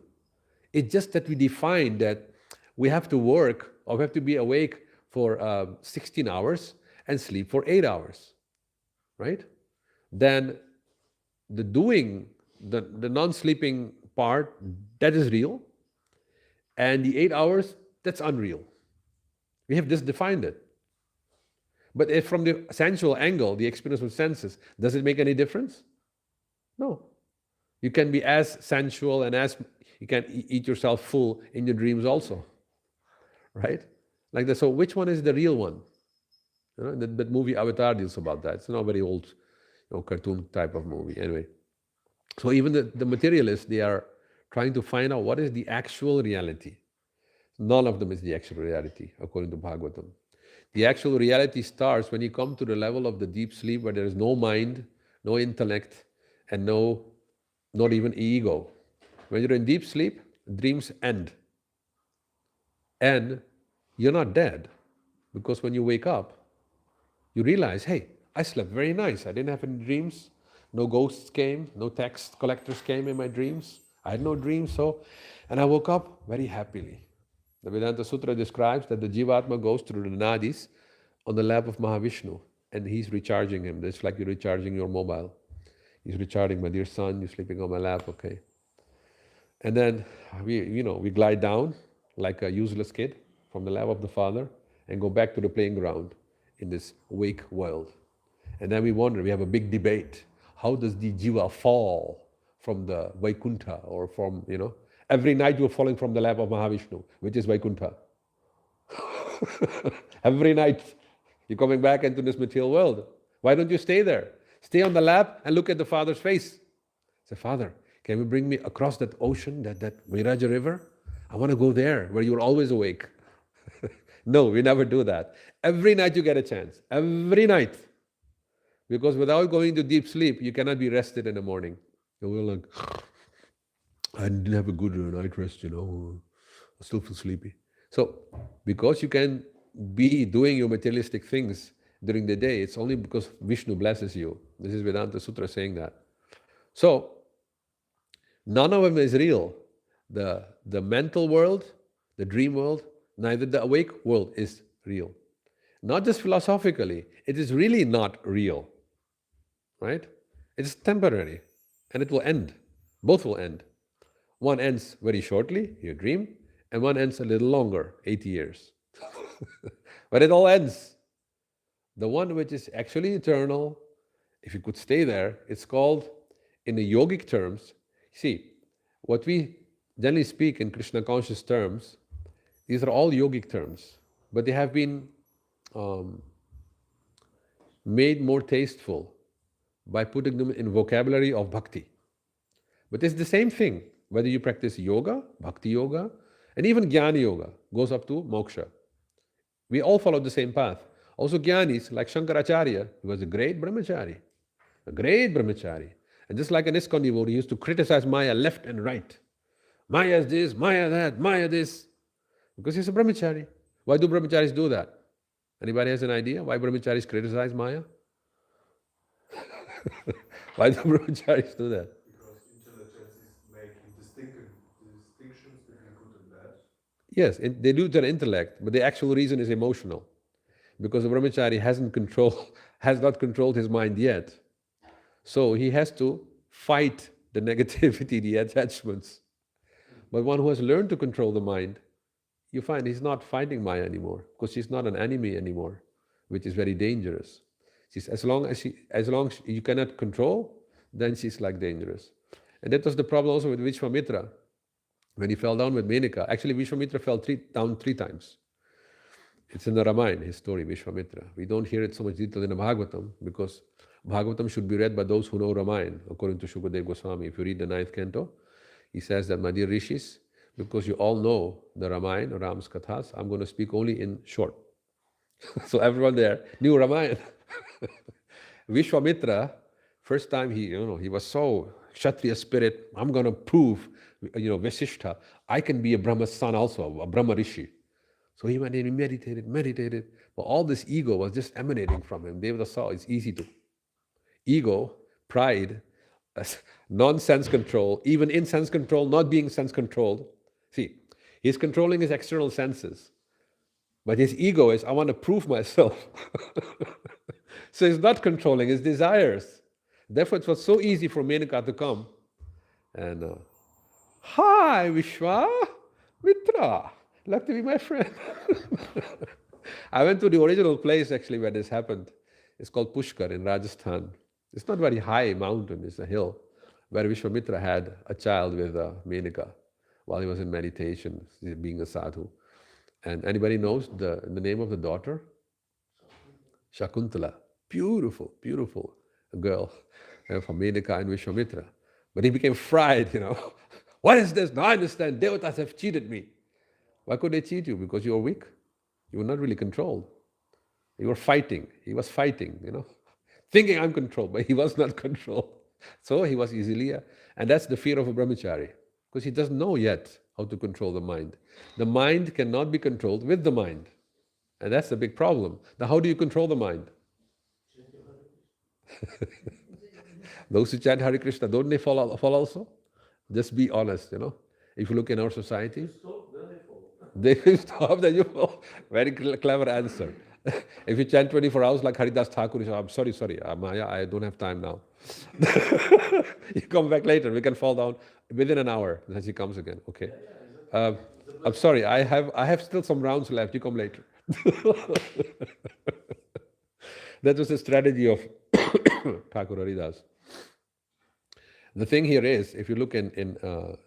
It's just that we define that we have to work or we have to be awake for 16 hours and sleep for 8 hours, right? Then the doing, the non-sleeping part, that is real. And the 8 hours, that's unreal. We have just defined it. But if from the sensual angle, the experience with senses, does it make any difference? No. You can be as sensual and as you can eat yourself full in your dreams also, right? Like that. So which one is the real one? That movie Avatar deals about that. It's not a very old, cartoon type of movie. Anyway, so even the materialists, they are trying to find out what is the actual reality. None of them is the actual reality, according to Bhagavatam. The actual reality starts when you come to the level of the deep sleep where there is no mind, no intellect, and not even ego. When you're in deep sleep, dreams end. And you're not dead, because when you wake up, you realize, hey, I slept very nice. I didn't have any dreams. No ghosts came, no tax collectors came in my dreams. I had no dreams, and I woke up very happily. The Vedanta Sutra describes that the Jivatma goes through the nadis on the lap of Mahavishnu, and he's recharging him. It's like you're recharging your mobile. He's recharging, my dear son, you're sleeping on my lap, okay. And then we glide down like a useless kid from the lap of the father and go back to the playing ground in this awake world. And then we wonder, we have a big debate. How does the jiva fall from the Vaikuntha or from, every night you're falling from the lap of Mahavishnu, which is Vaikuntha. Every night you're coming back into this material world. Why don't you stay there? Stay on the lap and look at the father's face. Say, Father, can you bring me across that ocean, that Viraja river? I want to go there where you're always awake. No, we never do that. Every night you get a chance. Every night. Because without going to deep sleep, you cannot be rested in the morning. You're like, I didn't have a good night rest, I still feel sleepy. So, because you can be doing your materialistic things during the day, it's only because Vishnu blesses you. This is Vedanta Sutra saying that. So, none of them is real. The mental world, the dream world, neither the awake world is real. Not just philosophically, it is really not real, right? It is temporary, and it will end. Both will end. One ends very shortly, your dream, and one ends a little longer, 80 years. But it all ends. The one which is actually eternal, if you could stay there, it's called, in the yogic terms, see, what we generally speak in Krishna conscious terms, these are all yogic terms, but they have been made more tasteful by putting them in vocabulary of bhakti. But it's the same thing, whether you practice yoga, bhakti yoga, and even jnana yoga goes up to moksha. We all follow the same path. Also jnanis, like Shankaracharya, he was a great brahmachari. And just like an ISKCON devotee, he used to criticize Maya left and right. Maya is this, Maya that, Maya this. Because he's a brahmachari. Why do brahmacharis do that? Anybody has an idea why brahmacharis criticize Maya? Why do brahmacharis do that? Because intelligence is making Yes, they do their intellect, but the actual reason is emotional. Because the brahmachari has not controlled his mind yet. So he has to fight the negativity, the attachments. But one who has learned to control the mind, you find he's not fighting Maya anymore, because she's not an enemy anymore, which is very dangerous. She's, as long as you cannot control, then she's like dangerous. And that was the problem also with Vishwamitra. When he fell down with Menaka, actually Vishwamitra fell down three times. It's in the Ramayana, his story, Vishwamitra. We don't hear it so much detail in the Bhagavatam, because Bhagavatam should be read by those who know Ramayana, according to Shukadeva Goswami. If you read the 9th canto, he says that, my dear rishis, because you all know the Ramayana, Ram's Kathas, I'm going to speak only in short. So everyone there knew Ramayana. Vishwamitra, first time he was so Kshatriya spirit, I'm going to prove, Vasishtha, I can be a Brahma's son also, a Brahma Rishi. So he went in, he meditated, but all this ego was just emanating from him. Devata saw it's easy to. Ego, pride, non-sense control, even in sense control, not being sense controlled. See, he's controlling his external senses, but his ego is, I want to prove myself. So he's not controlling his desires. Therefore, it was so easy for Menaka to come and, hi, Vishwa Mitra. Like to be my friend. I went to the original place actually where this happened. It's called Pushkar in Rajasthan. It's not very high mountain, it's a hill, where Vishwamitra had a child with Menaka while he was in meditation, being a sadhu. And anybody knows the name of the daughter? Shakuntala. Beautiful, beautiful girl from Menaka and Vishwamitra. But he became fried, What is this? Now I understand, devatas have cheated me. Why could they cheat you? Because you were weak. You were not really controlled. You were fighting. He was fighting, thinking I'm controlled, but he was not controlled. So he was easily, and that's the fear of a brahmachari, because he doesn't know yet how to control the mind. The mind cannot be controlled with the mind. And that's the big problem. Now, how do you control the mind? Those who chant Hare Krishna, don't they fall also? Just be honest, If you look in our society, they stop, then you fall. Very clever answer. If you chant 24 hours like Haridas Thakur, you say, I'm sorry, Maya, I don't have time now. You come back later, we can fall down within an hour. Then she comes again, okay. I'm sorry, I have still some rounds left, you come later. That was the strategy of Thakur Haridas. The thing here is, if you look in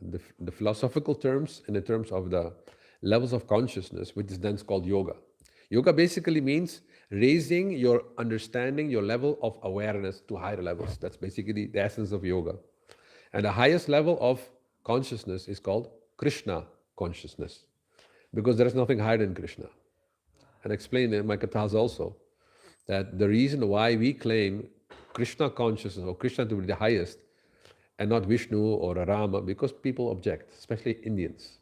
the philosophical terms, in the terms of the levels of consciousness, which is then called yoga. Yoga basically means raising your understanding, your level of awareness to higher levels. That's basically the essence of yoga. And the highest level of consciousness is called Krishna consciousness, because there is nothing higher than Krishna. And I explained in my kathas also that the reason why we claim Krishna consciousness or Krishna to be the highest and not Vishnu or Rama, because people object, especially Indians.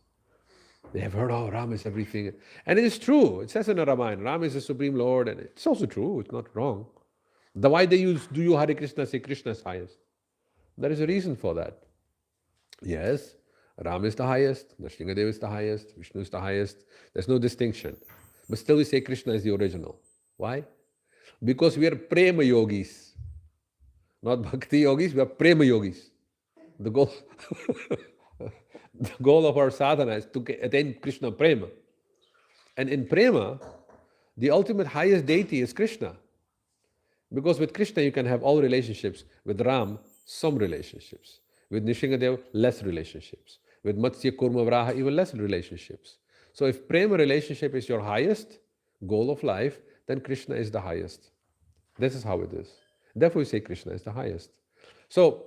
They have heard, Rama is everything. And it is true. It says in the Ramayana, Rama is the Supreme Lord, and it's also true. It's not wrong. Why do you Hare Krishna say Krishna is highest? There is a reason for that. Yes, Rama is the highest, Nrsimhadev is the highest, Vishnu is the highest. There's no distinction. But still we say Krishna is the original. Why? Because we are prema yogis. Not bhakti yogis, we are prema yogis. The goal of our sadhana is to attain Krishna prema. And in prema, the ultimate highest deity is Krishna. Because with Krishna you can have all relationships. With Ram, some relationships. With Nrsimhadev, less relationships. With Matsya, Kurma, Vraha, even less relationships. So if prema relationship is your highest goal of life, then Krishna is the highest. This is how it is. Therefore we say Krishna is the highest. So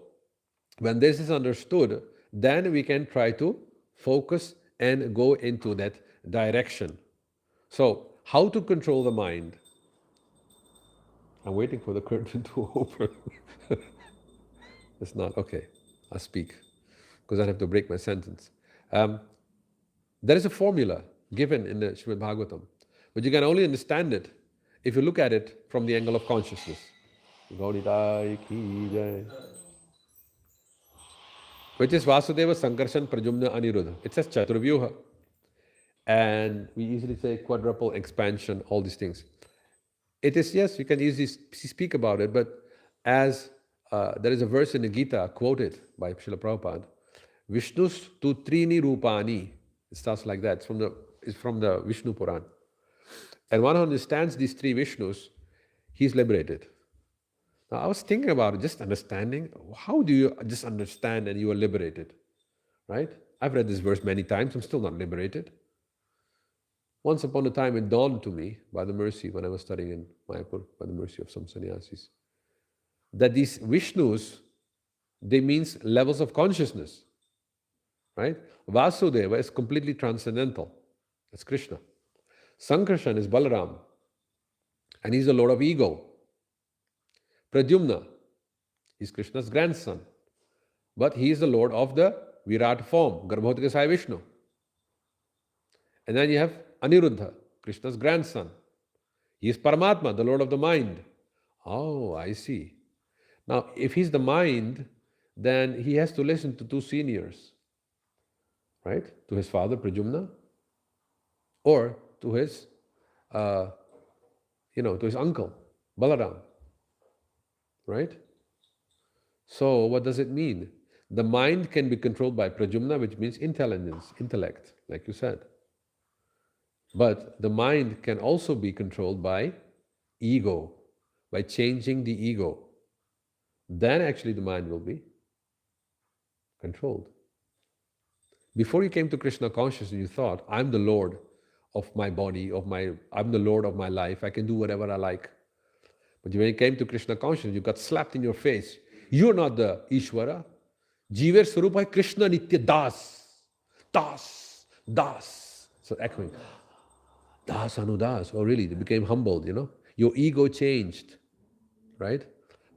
when this is understood, then we can try to focus and go into that direction. So, how to control the mind? I'm waiting for the curtain to open. It's not, okay, I'll speak, because I have to break my sentence. There is a formula given in the Srimad Bhagavatam, but you can only understand it if you look at it from the angle of consciousness. Gauradesh ki jai. Which is Vasudeva, Sankarshan, Pradyumna, Aniruddha. It says Chaturvyuha. and we easily say quadruple expansion, all these things. It is, yes, you can easily speak about it, but as there is a verse in the Gita quoted by Srila Prabhupada, Vishnus tu trini rupani. It starts like that. It's from the Vishnu Puran. And one who understands these three Vishnus, he's liberated. Now, I was thinking about it, just understanding. How do you just understand and you are liberated? Right? I've read this verse many times. I'm still not liberated. Once upon a time, it dawned to me, by the mercy, when I was studying in Mayapur, by the mercy of some sannyasis, that these Vishnus, they means levels of consciousness. Right? Vasudeva is completely transcendental. That's Krishna. Sankarshan is Balaram, and he's the lord of ego. Pradyumna is Krishna's grandson, but he is the lord of the Virat form, Garbhodika Sai Vishnu. And then you have Aniruddha, Krishna's grandson. He is Paramatma, the lord of the mind. Oh, I see. Now, if he's the mind, then he has to listen to two seniors, right? To his father, Pradyumna, or to his, to his uncle, Balaram, right? So what does it mean? The mind can be controlled by Pradyumna, which means intelligence, intellect, like you said. But the mind can also be controlled by ego, by changing the ego. Then actually the mind will be controlled. Before you came to Krishna consciousness, you thought, I'm the Lord of my body, I'm the Lord of my life, I can do whatever I like. But when you came to Krishna consciousness, you got slapped in your face. You're not the Ishvara. Jiver Swarupa Krishna Nitya Das. Das. Das. So echoing. Das Anudas. Oh really, they became humbled, Your ego changed, right?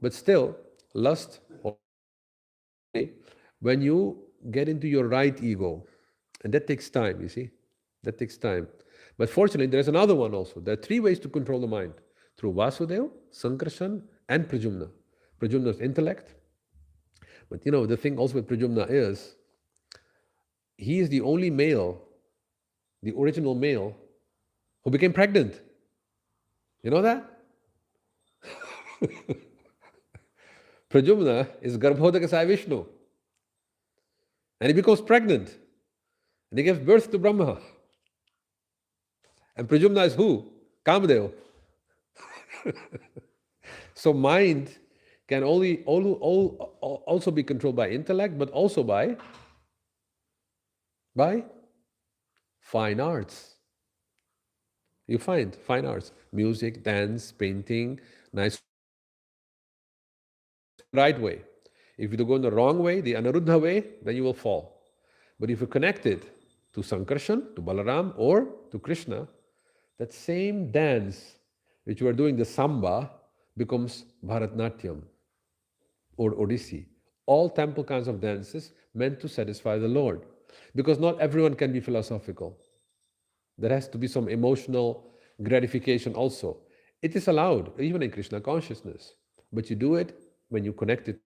But still, lust, when you get into your right ego, and that takes time, you see? That takes time. But fortunately, there's another one also. There are three ways to control the mind. Through Vasudeva, Sankarshan, and Pradyumna. Pradyumna is intellect. But the thing also with Pradyumna is, he is the only male, the original male, who became pregnant. You know that? Pradyumna is Garbhodaka Sai Vishnu. And he becomes pregnant. And he gives birth to Brahma. And Pradyumna is who? Kamadeva. So mind can also be controlled by intellect, but also by fine arts. You find fine arts, music, dance, painting, nice, right way. If you go in the wrong way, the Anaruddha way, then you will fall. But if you connect it to Sankarshan, to Balaram, or to Krishna, that same dance which you are doing, the samba, becomes Bharatnatyam or Odissi. All temple kinds of dances meant to satisfy the Lord. Because not everyone can be philosophical. There has to be some emotional gratification also. It is allowed, even in Krishna consciousness. But you do it when you connect it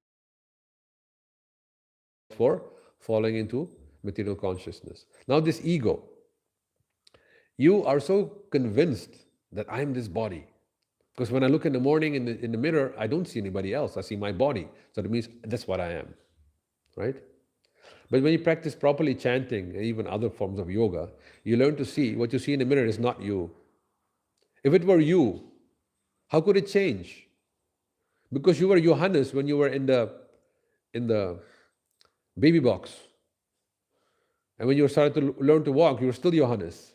for falling into material consciousness. Now this ego, you are so convinced that I am this body. Because when I look in the morning in the mirror, I don't see anybody else. I see my body. So that means that's what I am, right? But when you practice properly chanting, and even other forms of yoga, you learn to see what you see in the mirror is not you. If it were you, how could it change? Because you were Johannes when you were in the baby box. And when you started to learn to walk, you were still Johannes.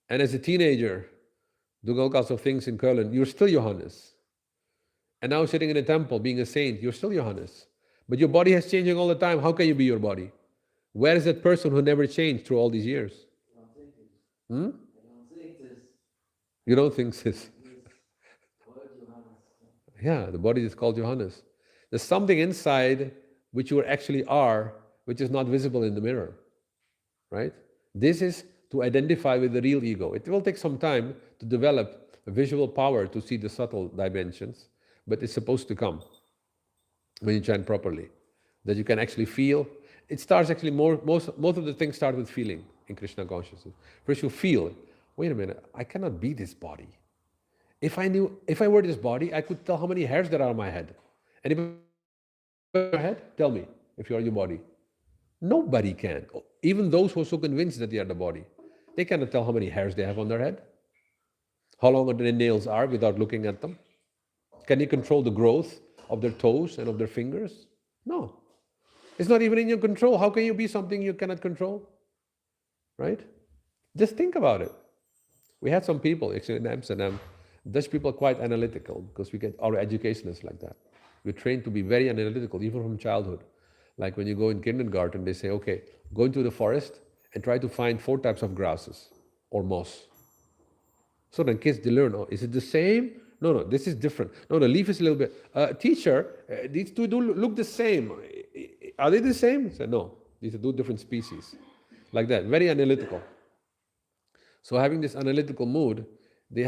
And as a teenager, doing all kinds of things in Köln, you're still Johannes. And now sitting in a temple, being a saint, you're still Johannes. But your body is changing all the time. How can you be your body? Where is that person who never changed through all these years? You don't think this? Yeah, the body is called Johannes. There's something inside which you actually are, which is not visible in the mirror, right? This is to identify with the real ego. It will take some time to develop a visual power to see the subtle dimensions, but it's supposed to come when you chant properly. That you can actually feel, It starts actually most of the things start with feeling in Krishna consciousness. First you feel, wait a minute, I cannot be this body. If I were this body, I could tell how many hairs there are on my head. Anybody your head? Tell me if you are your body. Nobody can. Even those who are so convinced that they are the body. They cannot tell how many hairs they have on their head. How long their nails are without looking at them. Can you control the growth of their toes and of their fingers? No. It's not even in your control. How can you be something you cannot control? Right? Just think about it. We had some people, actually in Amsterdam, Dutch people are quite analytical because we get our education is like that. We're trained to be very analytical, even from childhood. Like when you go in kindergarten, they say, okay, go into the forest and try to find 4 types of grasses or moss. So then kids, they learn, oh, is it the same? No, this is different. No, the leaf is a little bit. Teacher, these two do look the same. Are they the same? I said, no, these are 2 different species. Like that, very analytical. So having this analytical mood, they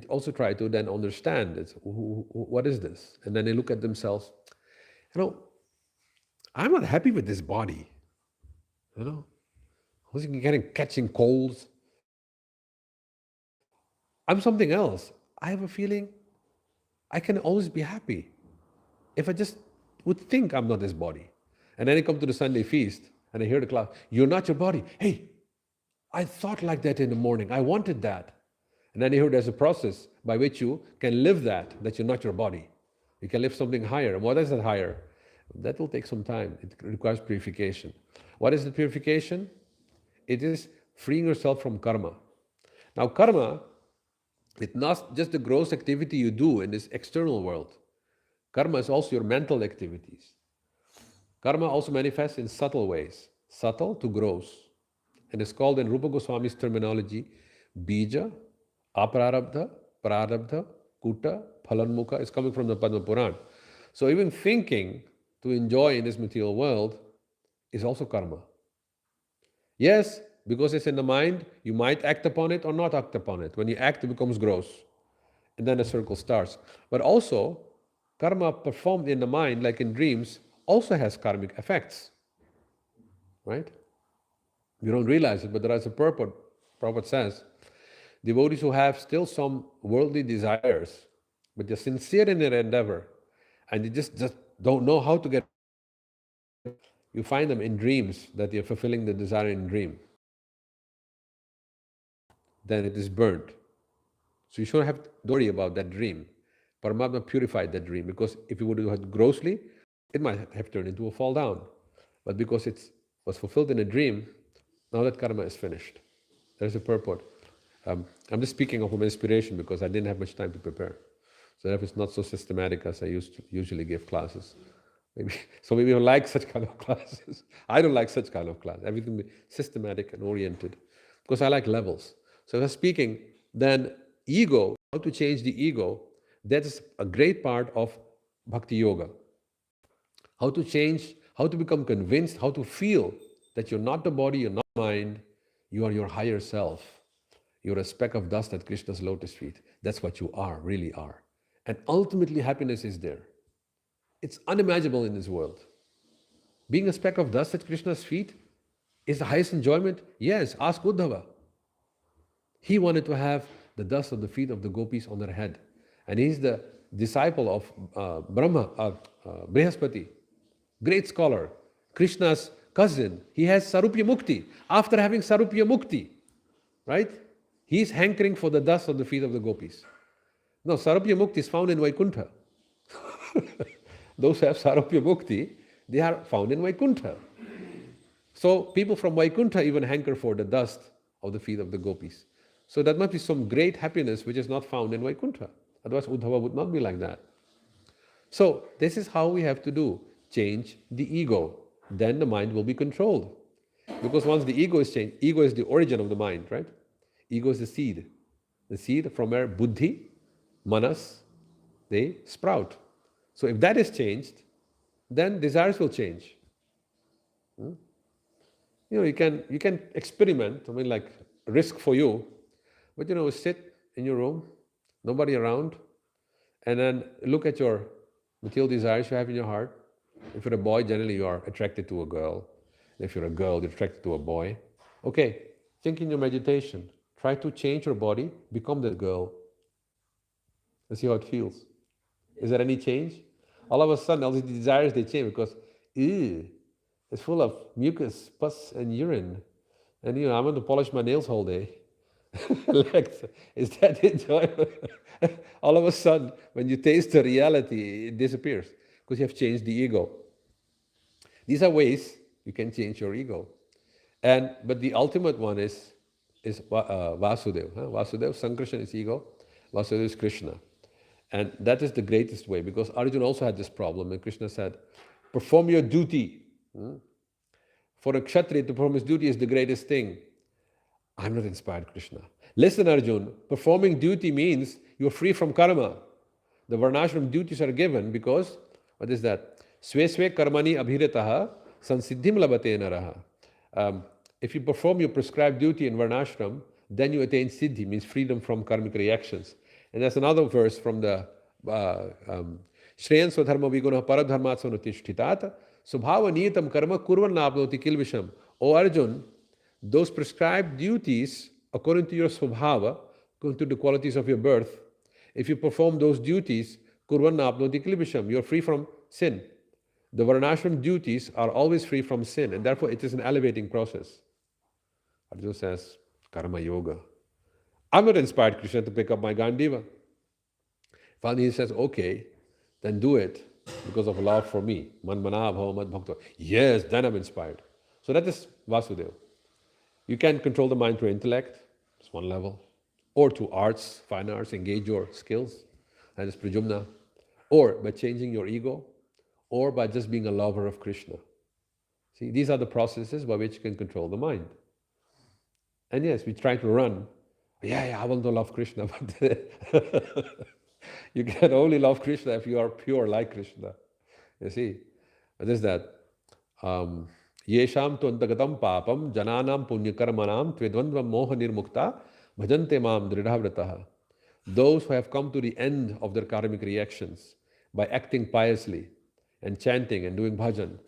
also try to then understand it. What is this? And then they look at themselves. I'm not happy with this body. Who's catching colds? I'm something else. I have a feeling I can always be happy if I just would think I'm not this body. And then I come to the Sunday feast and I hear the class, you're not your body. Hey, I thought like that in the morning. I wanted that. And then I hear there's a process by which you can live that you're not your body. You can live something higher. And what is that higher? That will take some time. It requires purification. What is the purification? It is freeing yourself from karma. Now karma, it's not just the gross activity you do in this external world. Karma is also your mental activities. Karma also manifests in subtle ways. Subtle to gross. And it's called in Rupa Goswami's terminology, bija, aprarabdha, prarabdha, kuta, phalanmukha. It's coming from the Padma Puran. So even thinking to enjoy in this material world is also karma. Yes, because it's in the mind, you might act upon it or not act upon it. When you act, it becomes gross. And then the circle starts. But also, karma performed in the mind, like in dreams, also has karmic effects. Right? You don't realize it, but there is a purport. Prabhupada says, devotees who have still some worldly desires, but they're sincere in their endeavor, and they just don't know how to get, you find them in dreams that they're fulfilling the desire in dream. Then it is burnt. So you shouldn't have to worry about that dream. Paramatma purified that dream, because if you would have done it grossly, it might have turned into a fall down. But because it was fulfilled in a dream, now that karma is finished. There's a purport. I'm just speaking of my inspiration because I didn't have much time to prepare. So therefore it's not so systematic as I used to usually give classes. Maybe you like such kind of classes. I don't like such kind of class. Everything be systematic and oriented. Because I like levels. So if I'm speaking, then ego, how to change the ego, that is a great part of Bhakti Yoga. How to change, how to become convinced, how to feel that you're not the body, you're not the mind, you are your higher self. You're a speck of dust at Krishna's lotus feet. That's what you are, really are. And ultimately happiness is there. It's unimaginable in this world. Being a speck of dust at Krishna's feet is the highest enjoyment? Yes, ask Uddhava. He wanted to have the dust of the feet of the gopis on their head. And he's the disciple of Brihaspati, great scholar, Krishna's cousin. He has Sarupya Mukti. After having Sarupya Mukti, right? He's hankering for the dust of the feet of the gopis. No, Sarupya Mukti is found in Vaikuntha. Those who have Sarupya Mukti, they are found in Vaikuntha. So people from Vaikuntha even hanker for the dust of the feet of the gopis. So that must be some great happiness which is not found in Vaikuntha. Otherwise Uddhava would not be like that. So this is how we have to do. Change the ego. Then the mind will be controlled. Because once the ego is changed, ego is the origin of the mind, right? Ego is the seed. The seed from where buddhi, manas, they sprout. So if that is changed, then desires will change. You can experiment, like risk for you, but sit in your room, nobody around, and then look at your material desires you have in your heart. If you're a boy, generally you are attracted to a girl. If you're a girl, you're attracted to a boy. Okay, think in your meditation. Try to change your body, become that girl. And see how it feels. Is there any change? All of a sudden, all these desires, they change because, ew, it's full of mucus, pus, and urine. And I want to polish my nails all day. Like, is that enjoyable? All of a sudden, when you taste the reality, it disappears because you have changed the ego. These are ways you can change your ego. But the ultimate one is Vasudev. Vasudev, Sankarshan is ego, Vasudev is Krishna. And that is the greatest way, because Arjuna also had this problem, and Krishna said, perform your duty. For a Kshatriya to perform his duty is the greatest thing. I'm not inspired, Krishna. Listen, Arjuna, performing duty means you're free from karma. The varnashram duties are given because, what is that? Sve sve karmani abhirataha sansiddhim labate naraha. If you perform your prescribed duty in varnashram, then you attain siddhi, means freedom from karmic reactions. And that's another verse from the Shreyan Swadharma Viguna Paradharmat Sanutishthitata Subhava Niyatam Karma Kurvan Nabnoti Kilvisham. O Arjun, those prescribed duties, according to your Swabhava, according to the qualities of your birth, if you perform those duties, Kurvan Nabnoti Kilvisham, you're free from sin. The Varnashram duties are always free from sin, and therefore it is an elevating process. Arjuna says, Karma Yoga. I'm not inspired, Krishna, to pick up my Gandiva. Finally, he says, okay, then do it because of love for me. Manmana bhava mad bhakta. Yes, then I'm inspired. So that is Vasudeva. You can control the mind through intellect, it's one level, or through arts, fine arts, engage your skills, that is Prajumna, or by changing your ego, or by just being a lover of Krishna. See, these are the processes by which you can control the mind. And yes, we try to run. Yeah, I want to love Krishna, but you can only love Krishna if you are pure like Krishna. You see, what is that? Yesham tu antagatam papam jananam punyakarmanam tvedvandvam moha nirmukta bhajante mam dridhavrataha. Those who have come to the end of their karmic reactions by acting piously and chanting and doing bhajan,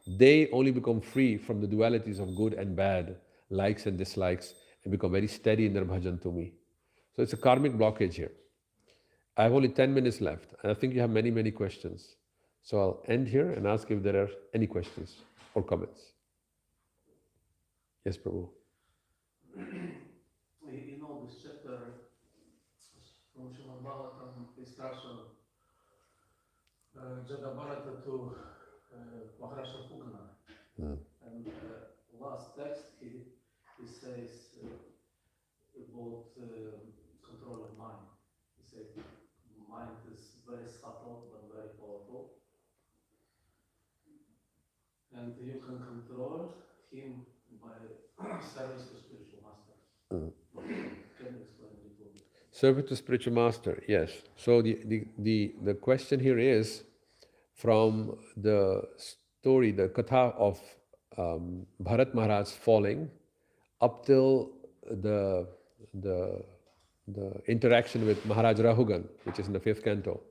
they only become free from the dualities of good and bad, likes and dislikes, and become very steady in their bhajan to me. So it's a karmic blockage here. I have only 10 minutes left, and I think you have many, many questions. So I'll end here and ask if there are any questions or comments. Yes, Prabhu. In all this chapter from Srimad Bhagavatam, instruction Jagabharata to Maharashtra Pugana. And last text he says about control of mind. He said mind is very subtle but very powerful, and you can control him by service to spiritual masters. Can you explain it a little bit? Service to spiritual master, yes. So the question here is from the story, the katha of Bharat Maharaj falling up till the interaction with Maharaj Rahugan, which is in the 5th canto.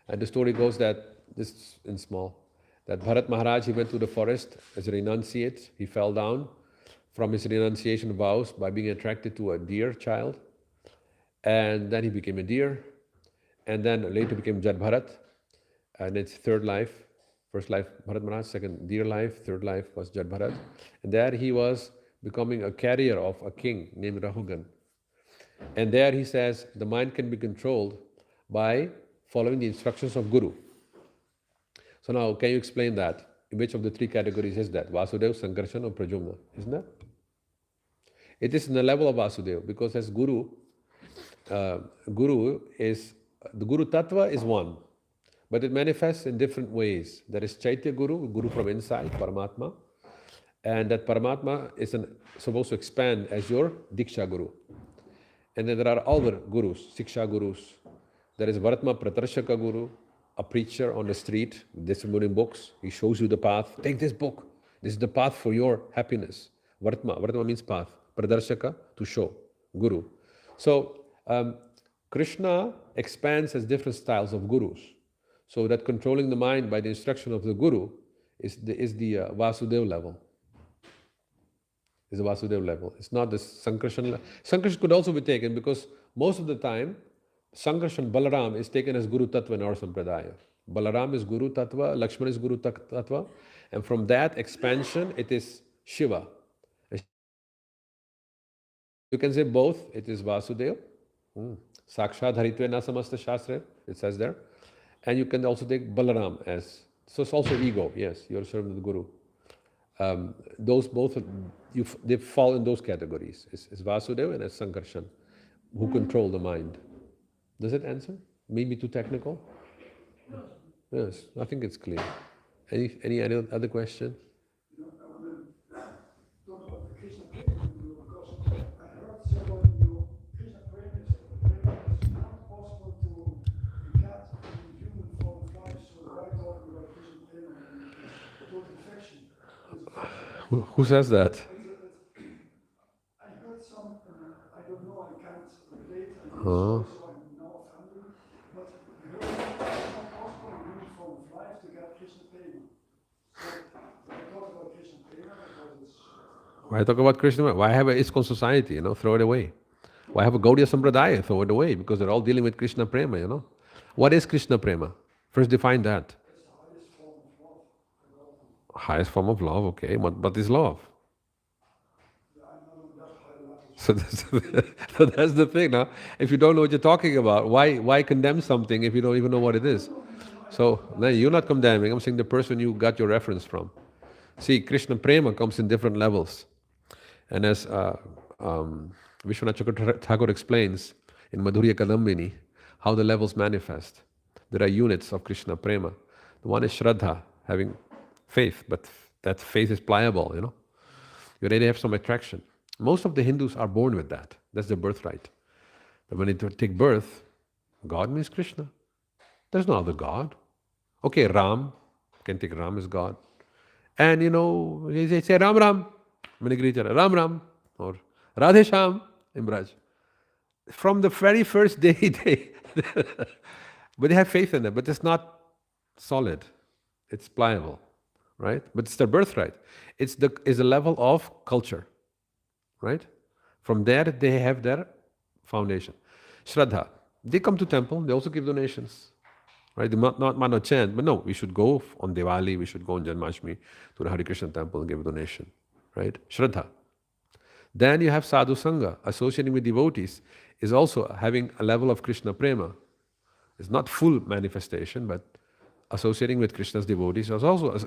And the story goes that, this is in small, that Bharat Maharaj, he went to the forest as a renunciate. He fell down from his renunciation vows by being attracted to a deer child. And then he became a deer. And then later became Jad Bharat. And it's third life. First life, Bharat Maharaj. Second, deer life. Third life was Jad Bharat. And there he was becoming a carrier of a king named Rahugan. And there he says the mind can be controlled by following the instructions of Guru. So now, can you explain that? In which of the 3 categories is that? Vasudeva, Sankarshan or Prajumna? Isn't that? It is in the level of Vasudeva, because as Guru, the Guru Tattva is one, but it manifests in different ways. There is Chaitya Guru, Guru from inside, Paramatma, and that Paramatma is supposed to expand as your Diksha Guru. And then there are other Gurus, Siksha Gurus. There is Vartma Pratarshaka Guru, a preacher on the street, distributing books. He shows you the path. Take this book. This is the path for your happiness. Vartma means path. Pradarshaka, to show. Guru. So, Krishna expands as different styles of Gurus. So that controlling the mind by the instruction of the Guru is the Vasudeva level. is the Vasudeva level. It's not the Sankarshan level. Sankarshan could also be taken because most of the time, Sankarshan Balaram is taken as Guru Tattva in our Sampradaya. Balaram is Guru Tattva, Lakshman is Guru Tattva, and from that expansion, it is Shiva. You can say both, it is Vasudeva. Sakshad Haritve Na Samasta Shastra, it says there. And you can also take Balaram as, so it's also ego, yes, you're serving the Guru. Those both, they fall in those categories. It's Vasudeva and it's Sankarshan, who control the mind. Does it answer? Maybe too technical? Yes, I think it's clear. Any other question? Talk about the Krishna prema, because I heard someone you Krishna prema is not possible to get in human form of life. So why talk about Krishna prema and total perfection? Who says that? I heard some. I don't know. I can't relate. Huh? So I'm now offended. But I heard it's not possible in human form of life to get Krishna prema. So I talk about Krishna prema because it's. Why talk about Krishna? Why have a ISKCON society, throw it away? Why have a Gaudiya Sampradaya? Throw it away, because they're all dealing with Krishna Prema, What is Krishna Prema? First define that. It's the highest form of love. Highest form of love, okay. What is love? I'm not on that high level. So that's the thing now. If you don't know what you're talking about, why condemn something if you don't even know what it is? So no, you're not condemning, I'm saying the person you got your reference from. See, Krishna Prema comes in different levels. And as Vishwanath Thakur explains in Madhurya Kadambini, how the levels manifest. There are units of Krishna Prema. The one is Shraddha, having faith, but that faith is pliable, You already have some attraction. Most of the Hindus are born with that. That's their birthright. But when they take birth, God means Krishna. There's no other God. Okay, Ram, can take Ram as God. And they say Ram Ram, when they greet each other, Ram Ram, or Radhe Sham in Braj. From the very first day, but they have faith in it, but it's not solid. It's pliable, right? But it's their birthright. It's a level of culture, right? From there, they have their foundation. Shraddha, they come to temple, they also give donations. Right? They might not chant, but no, we should go on Diwali, we should go on Janmashtami to the Hare Krishna temple and give a donation. Right? Shraddha. Then you have sadhu sangha, associating with devotees, is also having a level of Krishna prema. It's not full manifestation, but associating with Krishna's devotees is also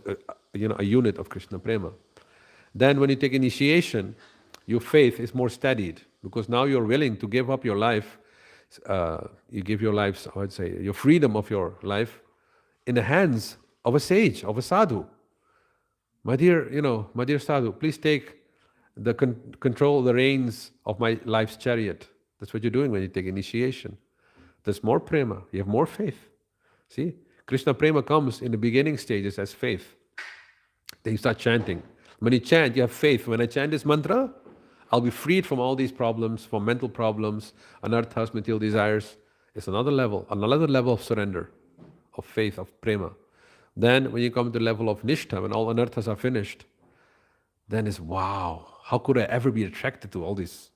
a unit of Krishna prema. Then when you take initiation, your faith is more steadied, because now you're willing to give up your life. You give your lives, I would say, your freedom of your life in the hands of a sage, of a sadhu. My dear sadhu, please take the control, the reins of my life's chariot. That's what you're doing when you take initiation. There's more prema, you have more faith. See, Krishna prema comes in the beginning stages as faith. Then you start chanting. When you chant, you have faith. When I chant this mantra, I'll be freed from all these problems, from mental problems, anarthas, material desires. It's another level of surrender, of faith, of prema. Then when you come to the level of nishtha, when all anarthas are finished, then it's wow, how could I ever be attracted to all these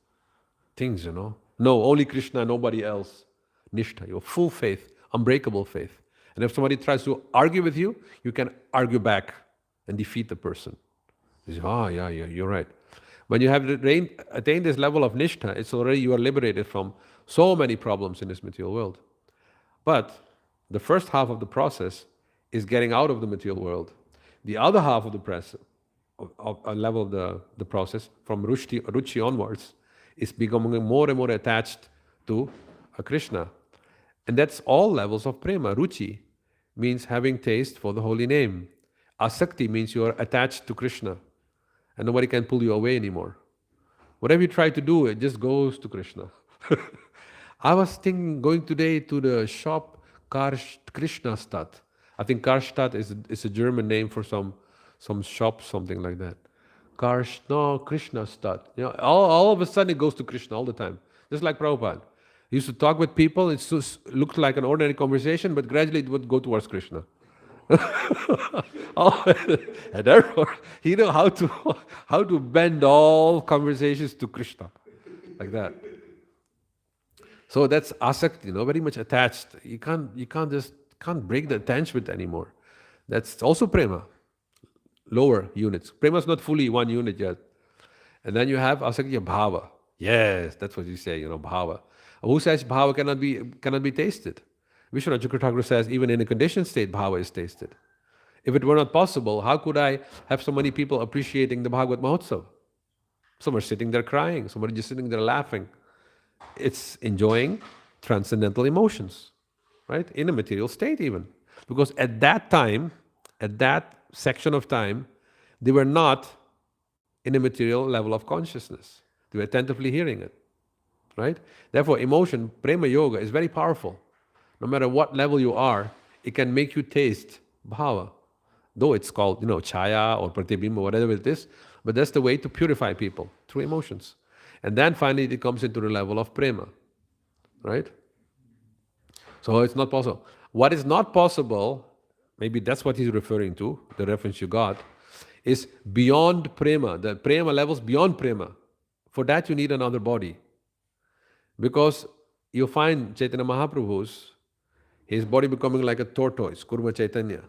things, No, only Krishna, nobody else. Nishtha, your full faith, unbreakable faith. And if somebody tries to argue with you, you can argue back and defeat the person. You say, yeah, you're right. When you have attained this level of nishtha, it's already you are liberated from so many problems in this material world. But the first half of the process is getting out of the material world. The other half of the process, level of the process, from ruchi onwards, is becoming more and more attached to Krishna. And that's all levels of prema. Ruchi means having taste for the holy name. Asakti means you are attached to Krishna. And nobody can pull you away anymore. Whatever you try to do, it just goes to Krishna. I was thinking going today to the shop Krishnastad. I think Karstadt is a German name for some shop, something like that. Krishnastad. All of a sudden it goes to Krishna all the time. Just like Prabhupada. He used to talk with people, it looked like an ordinary conversation, but gradually it would go towards Krishna. Oh, and therefore, he know how to bend all conversations to Krishna, like that. So that's asakti, very much attached. You can't break the attachment anymore. That's also prema, lower units. Prema is not fully one unit yet. And then you have asakti bhava. Yes, that's what you say, bhava. Who says bhava cannot be tasted? Vishwanath Chakravarti says even in a conditioned state, bhava is tasted. If it were not possible, how could I have so many people appreciating the Bhagavad Mahotsav? Some are sitting there crying, some are just sitting there laughing. It's enjoying transcendental emotions, right? In a material state even. Because at that time, at that section of time, they were not in a material level of consciousness. They were attentively hearing it, right? Therefore, emotion, prema yoga, is very powerful. No matter what level you are, it can make you taste bhava. Though it's called, chaya or pratibimba, whatever it is, but that's the way to purify people, through emotions. And then finally it comes into the level of prema, right? So it's not possible. What is not possible, maybe that's what he's referring to, the reference you got, is beyond prema, the prema levels beyond prema. For that you need another body. Because you find Chaitanya Mahaprabhu's, his body becoming like a tortoise, Kurma Chaitanya,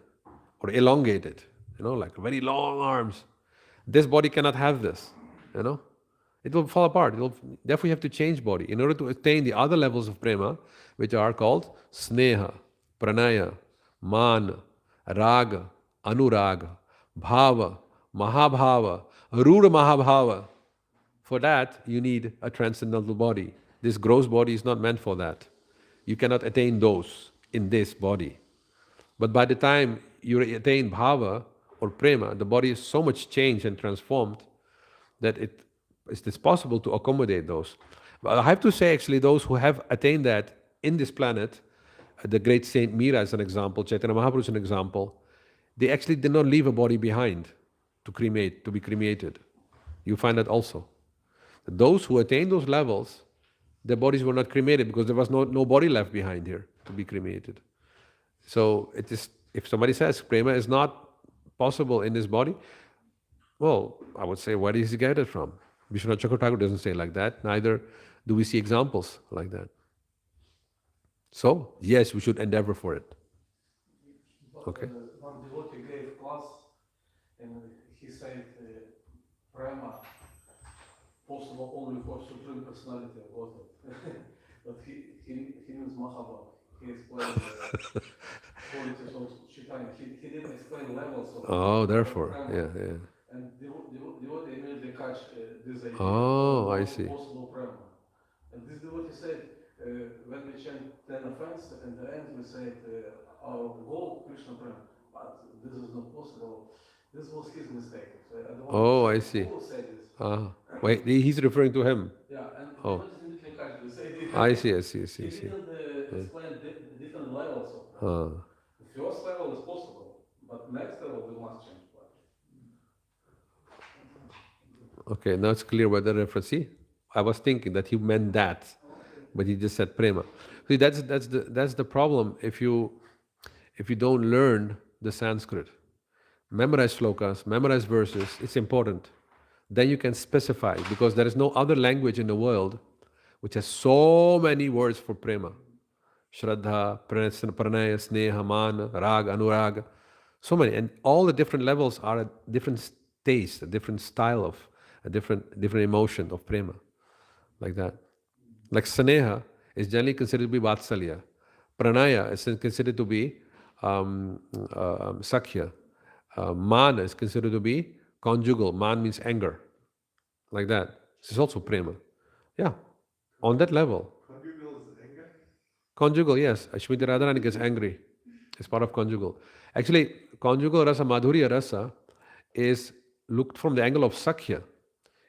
or elongated, like very long arms. This body cannot have this, It will fall apart. Therefore you have to change body in order to attain the other levels of prema, which are called sneha, pranaya, man, raga, anuraga, bhava, mahabhava, ruda mahabhava. For that, you need a transcendental body. This gross body is not meant for that. You cannot attain those in this body. But by the time you attain bhava or prema, the body is so much changed and transformed that it's possible to accommodate those. But I have to say, actually, those who have attained that in this planet, the great Saint Mira is an example, Chaitanya Mahaprabhu is an example, they actually did not leave a body behind to be cremated. You find that also. Those who attained those levels, their bodies were not cremated because there was no body left behind here to be cremated. So it is, if somebody says prema is not possible in this body, well, I would say, where does he get it from? Vishwanath Chakravarti doesn't say like that, neither do we see examples like that. So, yes, we should endeavor for it. Okay. One devotee gave class and he said prema possible only for Supreme Personality of Godhead. But he means Mahabharata. He explained qualities of Chaitanya. He didn't explain levels of Oh, therefore, prema. yeah. And devotee immediately catch this idea. Oh, I see. Possible prema. And this devotee said, when we chant 10 offense, in the end we said, our goal, Krishna prema, but this is not possible. This was his mistake. So I see. Who said this? Wait, he's referring to him. Yeah, and Oh. immediately catch this idea. I see. He didn't explain different levels of it. The first level is possible, but next level we must change. Okay, now it's clear what the reference. See, I was thinking that he meant that, but he just said prema. See, that's the problem if you don't learn the Sanskrit. Memorize shlokas, memorize verses, it's important. Then you can specify, because there is no other language in the world which has so many words for prema. Shraddha, pranaya, sneha, man, raga, anuraga. So many. And all the different levels are a different taste, a different style of, a different emotion of prema. Like that. Like sneha is generally considered to be vatsalya. Pranaya is considered to be sakhya. Man is considered to be conjugal. Man means anger. Like that. This is also prema. Yeah. On that level. Conjugal is anger? Conjugal, yes. Shrimati Radharani gets angry. It's part of conjugal. Actually, conjugal rasa, madhurya rasa, is looked from the angle of sakhya.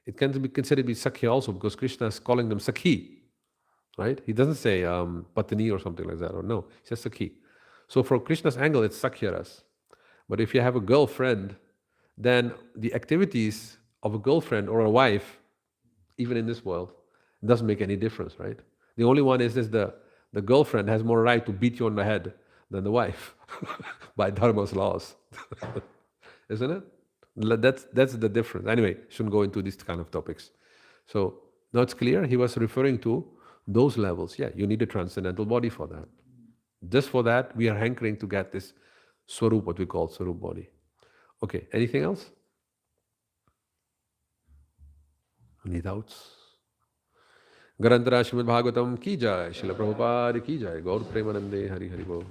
It can be considered to be sakhya also because Krishna is calling them sakhi. Right? He doesn't say patani or something like that. Or no, he says sakhi. So from Krishna's angle, it's sakhya ras. But if you have a girlfriend, then the activities of a girlfriend or a wife, even in this world, doesn't make any difference, right? The only one is the girlfriend has more right to beat you on the head than the wife by dharma's laws. Isn't it? That's the difference. Anyway, shouldn't go into these kind of topics. So now it's clear he was referring to those levels. Yeah, you need a transcendental body for that. Just for that, we are hankering to get this swarup, what we call swarup body. Okay, anything else? Any doubts? Garantara Srimad Bhagavatam ki jai, Srila Prabhupada ki jai, Gaur Premanande Hari Hari Bol.